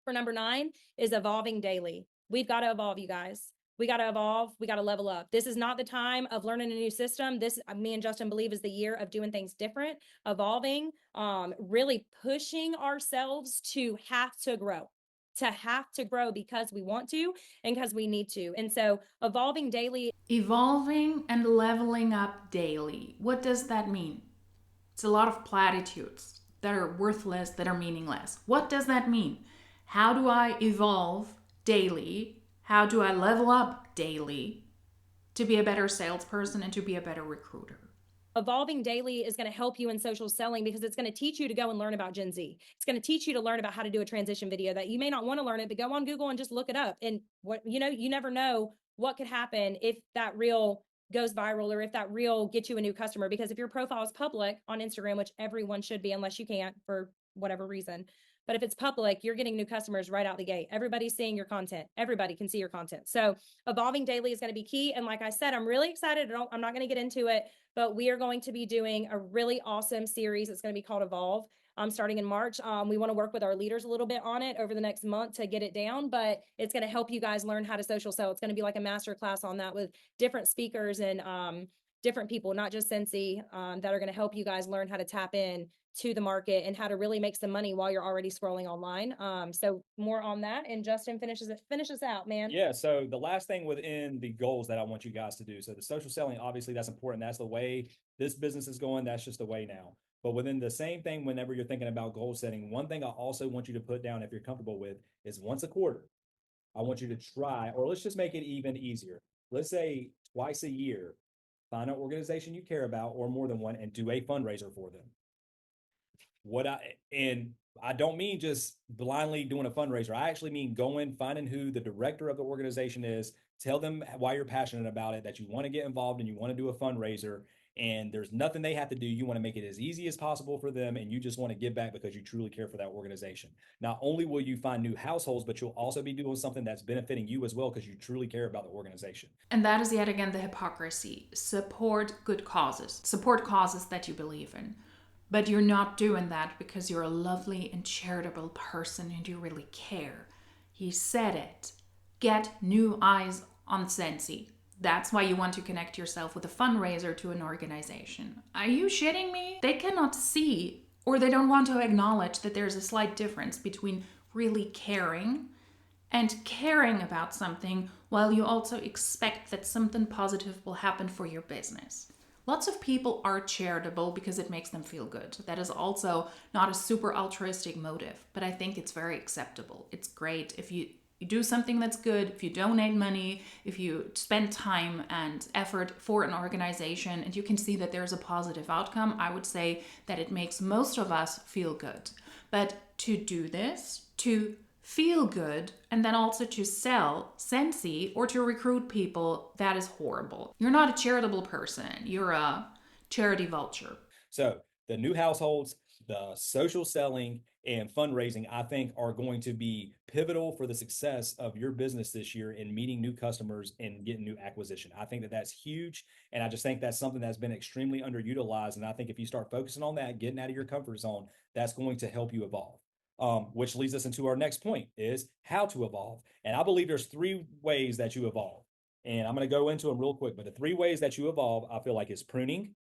for number 9 is evolving daily. We've got to evolve, you guys. We got to evolve. We got to level up. This is not the time of learning a new system. This, me and Justin believe, is the year of doing things different, evolving, really pushing ourselves to have to grow because we want to and because we need to. And so evolving daily. Evolving and leveling up daily. What does that mean? It's a lot of platitudes that are worthless, that are meaningless. What does that mean? How do I evolve daily? How do I level up daily to be a better salesperson and to be a better recruiter? Evolving daily is going to help you in social selling because it's going to teach you to go and learn about Gen Z. It's going to teach you to learn about how to do a transition video that you may not want to learn it, but go on Google and just look it up. And what, you never know what could happen if that reel goes viral or if that reel gets you a new customer. Because if your profile is public on Instagram, which everyone should be, unless you can't for whatever reason, But if it's public, you're getting new customers right out the gate. Everybody's seeing your content. Everybody can see your content. So evolving daily is going to be key. And like I said, I'm really excited. I'm not going to get into it, but we are going to be doing a really awesome series. It's going to be called Evolve. Starting in March. We want to work with our leaders a little bit on it over the next month to get it down, but it's going to help you guys learn how to social sell. It's going to be like a master class on that with different speakers and different people, not just Scentsy, that are going to help you guys learn how to tap in to the market and how to really make some money while you're already scrolling online. So more on that, and Justin finish us out, man. Yeah. So the last thing within the goals that I want you guys to do. So the social selling, obviously that's important. That's the way this business is going. That's just the way now. But within the same thing, whenever you're thinking about goal setting, one thing I also want you to put down, if you're comfortable with, is once a quarter. I want you to try, or let's just make it even easier. Let's say twice a year, find an organization you care about or more than one and do a fundraiser for them. And I don't mean just blindly doing a fundraiser. I actually mean going, finding who the director of the organization is, tell them why you're passionate about it, that you want to get involved and you want to do a fundraiser, and there's nothing they have to do. You want to make it as easy as possible for them, and you just want to give back because you truly care for that organization. Not only will you find new households, but you'll also be doing something that's benefiting you as well because you truly care about the organization. And that is yet again the hypocrisy. Support good causes. Support causes that you believe in. But you're not doing that because you're a lovely and charitable person and you really care. He said it. Get new eyes on Scentsy. That's why you want to connect yourself with a fundraiser to an organization. Are you shitting me? They cannot see, or they don't want to acknowledge that there's a slight difference between really caring and caring about something while you also expect that something positive will happen for your business. Lots of people are charitable because it makes them feel good. That is also not a super altruistic motive, but I think it's very acceptable. It's great if you do something that's good, if you donate money, if you spend time and effort for an organization and you can see that there's a positive outcome, I would say that it makes most of us feel good. But to do this, to feel good, and then also to sell Scentsy or to recruit people, that is horrible. You're not a charitable person. You're a charity vulture. So the new households, the social selling, and fundraising, I think, are going to be pivotal for the success of your business this year in meeting new customers and getting new acquisition. I think that that's huge. And I just think that's something that's been extremely underutilized. And I think if you start focusing on that, getting out of your comfort zone, that's going to help you evolve. Which leads us into our next point, is how to evolve. And I believe there's 3 ways that you evolve. And I'm going to go into them real quick. But the 3 ways that you evolve, I feel like, is pruning,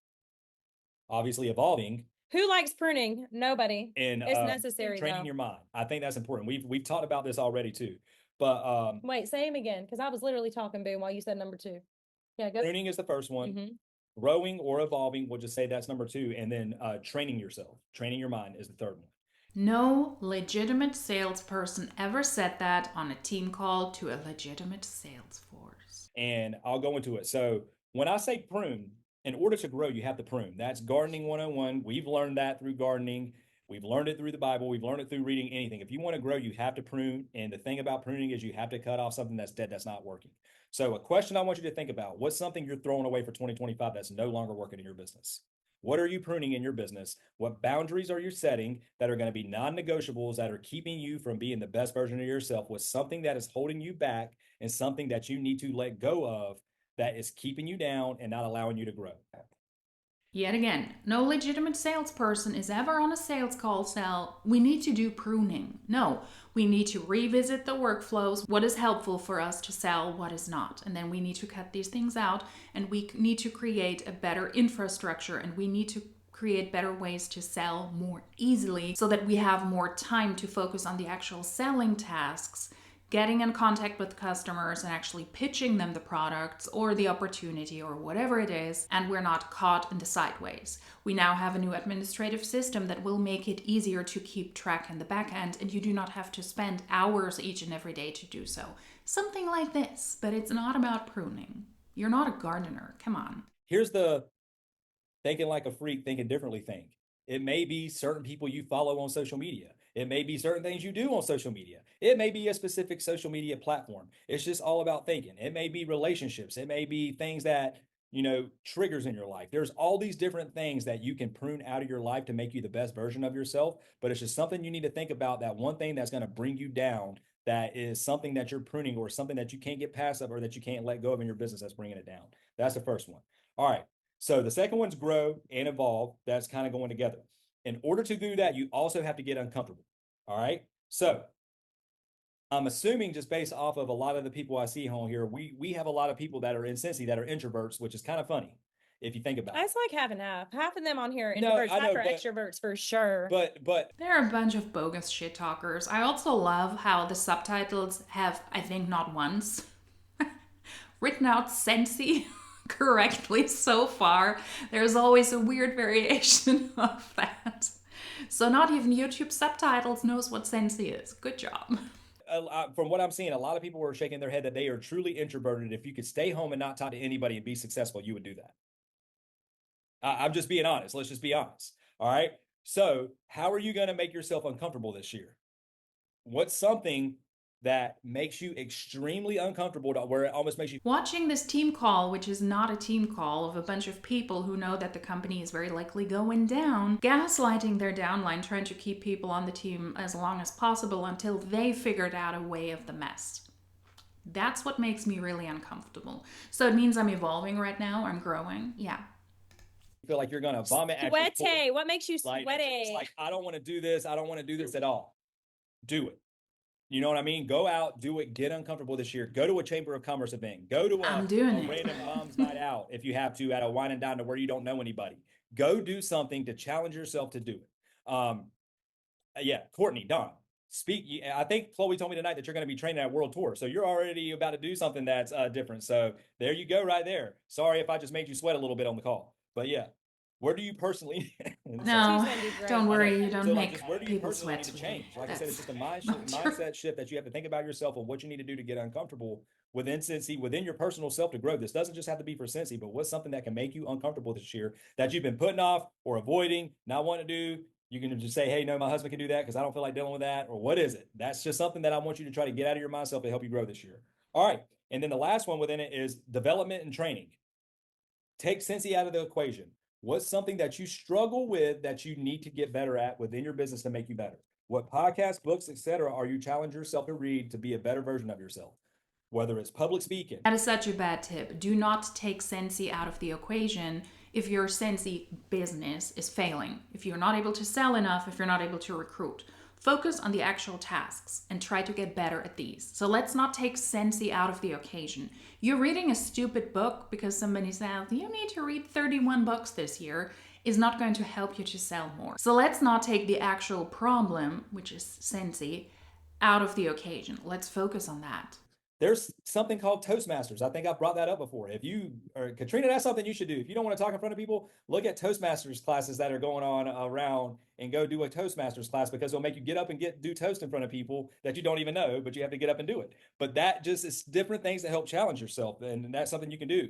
obviously evolving. Who likes pruning? Nobody. And it's necessary. Training though. your mind. I think that's important. We've talked about this already too. But wait, say him again, because I was literally talking, Boo, while you said number 2. Yeah, go. Pruning is the first one. Mm-hmm. Growing or evolving, we'll just say that's number 2. And then training yourself, training your mind is the third one. No legitimate salesperson ever said that on a team call to a legitimate sales force. And I'll go into it. So when I say prune, in order to grow, you have to prune. That's gardening 101. We've learned that through gardening. We've learned it through the Bible. We've learned it through reading anything. If you want to grow, you have to prune. And the thing about pruning is you have to cut off something that's dead, that's not working. So a question I want you to think about, what's something you're throwing away for 2025 that's no longer working in your business? What are you pruning in your business? What boundaries are you setting that are going to be non-negotiables that are keeping you from being the best version of yourself? With something that is holding you back and something that you need to let go of that is keeping you down and not allowing you to grow? Yet again, no legitimate salesperson is ever on a sales call sell, we need to do pruning. No, we need to revisit the workflows, what is helpful for us to sell, what is not. And then we need to cut these things out, and we need to create a better infrastructure, and we need to create better ways to sell more easily so that we have more time to focus on the actual selling tasks, getting in contact with customers and actually pitching them the products or the opportunity or whatever it is, and we're not caught in the sideways. We now have a new administrative system that will make it easier to keep track in the back end, and you do not have to spend hours each and every day to do so. Something like this, but it's not about pruning. You're not a gardener, come on. Here's the thinking like a freak, thinking differently thing. It may be certain people you follow on social media. It may be certain things you do on social media. It may be a specific social media platform. It's just all about thinking. It may be relationships. It may be things that triggers in your life. There's all these different things that you can prune out of your life to make you the best version of yourself. But it's just something you need to think about, that one thing that's going to bring you down, that is something that you're pruning or something that you can't get past of or that you can't let go of in your business that's bringing it down. That's the first one. All right. So the second one's grow and evolve. That's kind of going together. In order to do that, you also have to get uncomfortable. All right. So I'm assuming, just based off of a lot of the people I see on here, we have a lot of people that are in Scentsy that are introverts, which is kind of funny if you think about it. It's like half and half. Half of them on here are No, introverts, I half know, are but- extroverts for sure. But They're a bunch of bogus shit talkers. I also love how the subtitles have, I think not once, written out Scentsy correctly so far. There's always a weird variation of that. So not even YouTube subtitles knows what Scentsy is. Good job. from what I'm seeing, a lot of people were shaking their head that they are truly introverted. If you could stay home and not talk to anybody and be successful, you would do that. I'm just being honest. Let's just be honest. All right. So how are you going to make yourself uncomfortable this year? What's something that makes you extremely uncomfortable to where it almost makes you Watching this team call, which is not a team call of a bunch of people who know that the company is very likely going down, gaslighting their downline, trying to keep people on the team as long as possible until they figured out a way of the mess. That's what makes me really uncomfortable. So it means I'm evolving right now, I'm growing. Yeah. feel like you're going to vomit at your Sweaty. What makes you Like, sweaty? it's like, I don't want to do this. I don't want to do this at all. Do it. You know what I mean? Go out, do it, get uncomfortable this year. Go to a Chamber of Commerce event. Go to I'm doing a it. random mom's night out if you have to, at a wine and dine to where you don't know anybody. Go do something to challenge yourself to do it. Yeah, Courtney, Don, speak. I think Chloe told me tonight that you're going to be training at World Tour. So you're already about to do something that's different. So there you go right there. Sorry if I just made you sweat a little bit on the call. But yeah, where do you personally... No, She's gonna do great. don't worry, you don't So, like, make just where do you people personally sweat. need to change? Like I said, it's just a That's not true. mindset shift that you have to think about yourself and what you need to do to get uncomfortable within Scentsy, within your personal self to grow. This doesn't just have to be for Scentsy, but what's something that can make you uncomfortable this year that you've been putting off or avoiding, not wanting to do? You can just say, hey, no, my husband can do that because I don't feel like dealing with that. Or what is it? That's just something that I want you to try to get out of your mindset to help you grow this year. All right. And then the last one within it is development and training. Take Scentsy out of the equation. What's something that you struggle with that you need to get better at within your business to make you better? What podcasts, books, etc. are you challenge yourself to read to be a better version of yourself? Whether it's public speaking. That is such a bad tip. Do not take Scentsy out of the equation if your Scentsy business is failing, if you're not able to sell enough, if you're not able to recruit. Focus on the actual tasks and try to get better at these. So let's not take Scentsy out of the occasion. You're reading a stupid book because somebody says you need to read 31 books this year is not going to help you to sell more. So let's not take the actual problem, which is Scentsy, out of the occasion. Let's focus on that. There's something called Toastmasters. I think I've brought that up before. If you, or Katrina, that's something you should do. If you don't want to talk in front of people, look at Toastmasters classes that are going on around and go do a Toastmasters class because it'll make you get up and do toast in front of people that you don't even know, but you have to get up and do it. But that just is different things that help challenge yourself. And that's something you can do.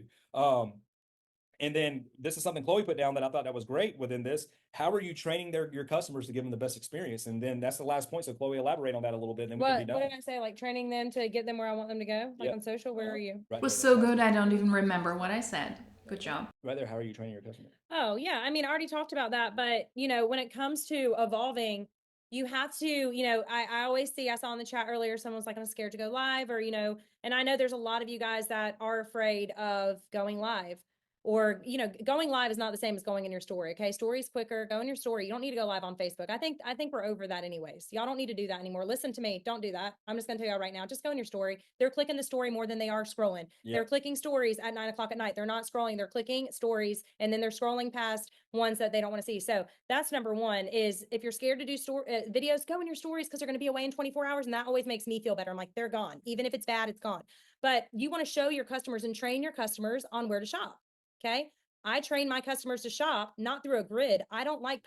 And then this is something Chloe put down that I thought that was great within this. How are you training your customers to give them the best experience? And then that's the last point. So Chloe, elaborate on that a little bit. And then we can be What done. did I say? Like training them to get them where I want them to go? Like Yep. on social? Where are you? Right It was there, so that's good I don't even remember what I said. Good job. right there. How are you training your customer? Oh, yeah. I mean, I already talked about that, but when it comes to evolving, you have to, I always see, I saw in the chat earlier, someone was like, I'm scared to go live or, and I know there's a lot of you guys that are afraid of going live. Or, going live is not the same as going in your story. Okay. Story's quicker. Go in your story. You don't need to go live on Facebook. I think we're over that anyways. Y'all don't need to do that anymore. Listen to me. Don't do that. I'm just going to tell y'all right now, just go in your story. They're clicking the story more than they are scrolling. Yep. They're clicking stories at 9:00 at night. They're not scrolling. They're clicking stories and then they're scrolling past ones that they don't want to see. So that's number one is if you're scared to do videos, go in your stories because they're going to be away in 24 hours. And that always makes me feel better. I'm like, they're gone. Even if it's bad, it's gone. But you want to show your customers and train your customers on where to shop. Okay. I train my customers to shop, not through a grid. I don't like,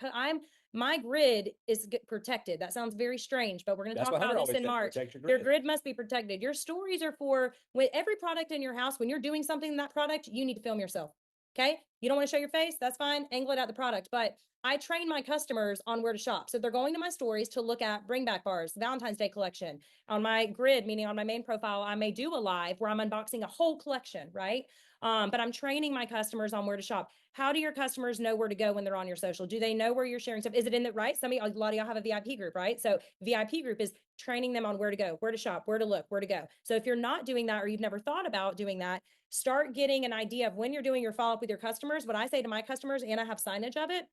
my grid is protected. That sounds very strange, but we're going to That's talk what Hunter about this always in said, March. protect your Your grid. grid must be protected. Your stories are for with every product in your house. When you're doing something in that product, you need to film yourself. Okay. You don't want to show your face. That's fine. Angle it at the product, but I train my customers on where to shop. So they're going to my stories to look at bring back bars, Valentine's Day collection. On my grid, meaning on my main profile, I may do a live where I'm unboxing a whole collection, right? But I'm training my customers on where to shop. How do your customers know where to go when they're on your social? Do they know where you're sharing stuff? Is it in the right? A lot of y'all have a VIP group, right? So VIP group is training them on where to go, where to shop, where to look, where to go. So if you're not doing that, or you've never thought about doing that, start getting an idea of when you're doing your follow-up with your customers. What I say to my customers, and I have signage of it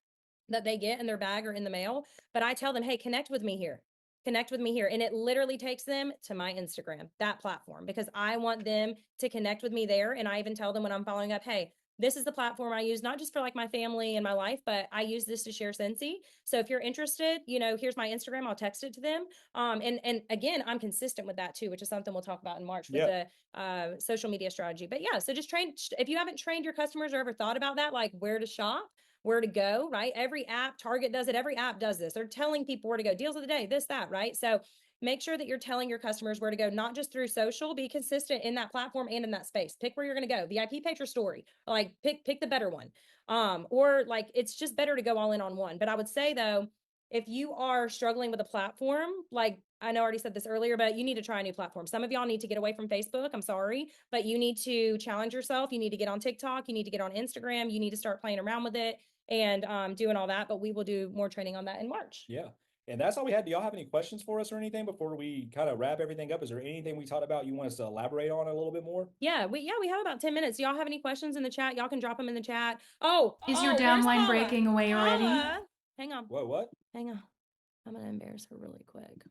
that they get in their bag or in the mail, but I tell them, hey, connect with me here. Connect with me here. And it literally takes them to my Instagram, that platform, because I want them to connect with me there. And I even tell them when I'm following up, hey, this is the platform I use, not just for like my family and my life, but I use this to share Scentsy. So if you're interested, here's my Instagram. I'll text it to them. And again, I'm consistent with that too, which is something we'll talk about in March with the social media strategy. But yeah, so just train. If you haven't trained your customers or ever thought about that, like where to shop, where to go, right? Every app, Target does it. Every app does this. They're telling people where to go, deals of the day, this, that, right? So make sure that you're telling your customers where to go, not just through social. Be consistent in that platform and in that space. Pick where you're going to go. VIP page or story. Like pick the better one. Or like it's just better to go all in on one. But I would say though, if you are struggling with a platform, like I know I already said this earlier, but you need to try a new platform. Some of y'all need to get away from Facebook. I'm sorry, but you need to challenge yourself. You need to get on TikTok. You need to get on Instagram. You need to start playing around with it and doing all that. But we will do more training on that in March. Yeah. And that's all we had. Do y'all have any questions for us or anything before we kind of wrap everything up? Is there anything we talked about you want us to elaborate on a little bit more? Yeah, we have about 10 minutes. Do y'all have any questions in the chat? Y'all can drop them in the chat. Is your where's downline Paula? breaking away already? Paula, hang on. Whoa, what? Hang on. I'm going to embarrass her really quick.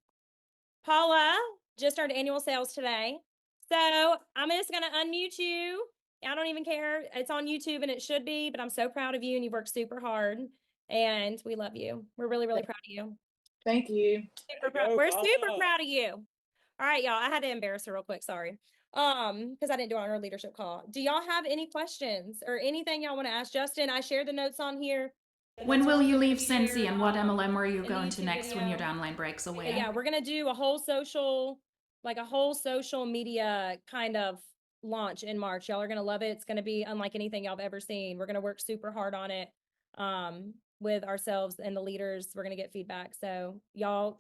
Paula just started annual sales today. So I'm just going to unmute you. I don't even care. It's on YouTube and it should be, but I'm so proud of you and you've worked super hard and we love you. We're really, really proud of you. Thank you. We're super proud of you. All right, y'all. I had to embarrass her real quick. Sorry. Because I didn't do it on our leadership call. Do y'all have any questions or anything y'all want to ask Justin? I shared the notes on here. When will you leave Scentsy and what MLM are you going to next when your downline breaks away? Yeah, we're going to do a whole social media kind of launch in March. Y'all are going to love it. It's going to be unlike anything y'all have ever seen. We're going to work super hard on it with ourselves and the leaders. We're going to get feedback. So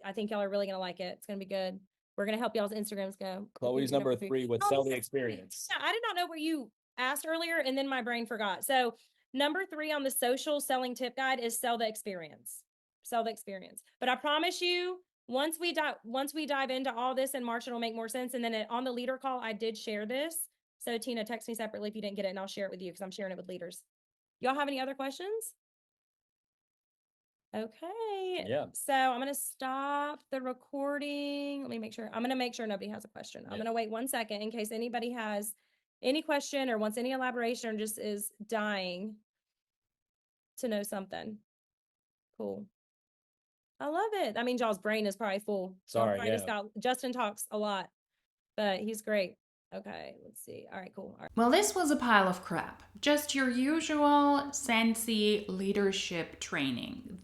I think y'all are really going to like it. It's going to be good. We're going to help y'all's Instagrams go. Chloe's number 3 would sell the experience. Yeah, I did not know what you asked earlier and then my brain forgot. So number 3 on the social selling tip guide is sell the experience. Sell the experience. But I promise you, once we dive into all this in March, it'll make more sense. And then on the leader call, I did share this. So Tina, text me separately if you didn't get it and I'll share it with you because I'm sharing it with leaders. Y'all have any other questions? Okay. Yeah. So I'm going to stop the recording. Let me make sure. I'm going to make sure nobody has a question. I'm going to wait 1 second in case anybody has any question or wants any elaboration or just is dying to know something. Cool. I love it. That means y'all's brain is probably full. Sorry. Justin talks a lot, but he's great. Okay, let's see. All right, cool. All right. Well, this was a pile of crap. Just your usual Scentsy leadership training.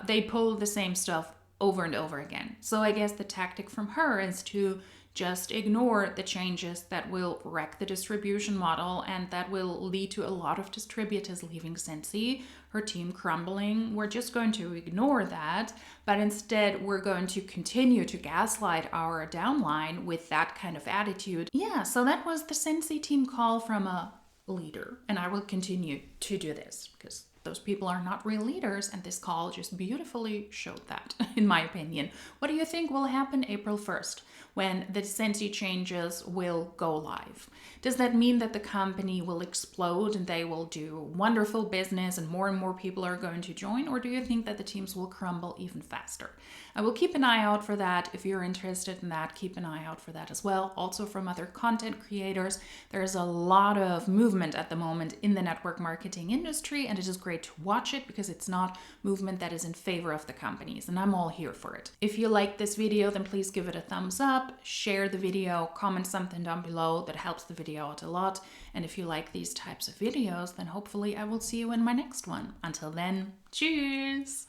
They pull the same stuff over and over again. So I guess the tactic from her is to just ignore the changes that will wreck the distribution model and that will lead to a lot of distributors leaving Scentsy, her team crumbling. We're just going to ignore that, but instead we're going to continue to gaslight our downline with that kind of attitude. Yeah, so that was the Scentsy team call from a leader, and I will continue to do this because those people are not real leaders, and this call just beautifully showed that, in my opinion. What do you think will happen April 1st when the Scentsy changes will go live? Does that mean that the company will explode and they will do wonderful business and more people are going to join? Or do you think that the teams will crumble even faster? I will keep an eye out for that. If you're interested in that, keep an eye out for that as well. Also from other content creators, there's a lot of movement at the moment in the network marketing industry, and it is great to watch it because it's not movement that is in favor of the companies, and I'm all here for it. If you like this video, then please give it a thumbs up, share the video, comment something down below. That helps the video out a lot. And if you like these types of videos, then hopefully I will see you in my next one. Until then, cheers!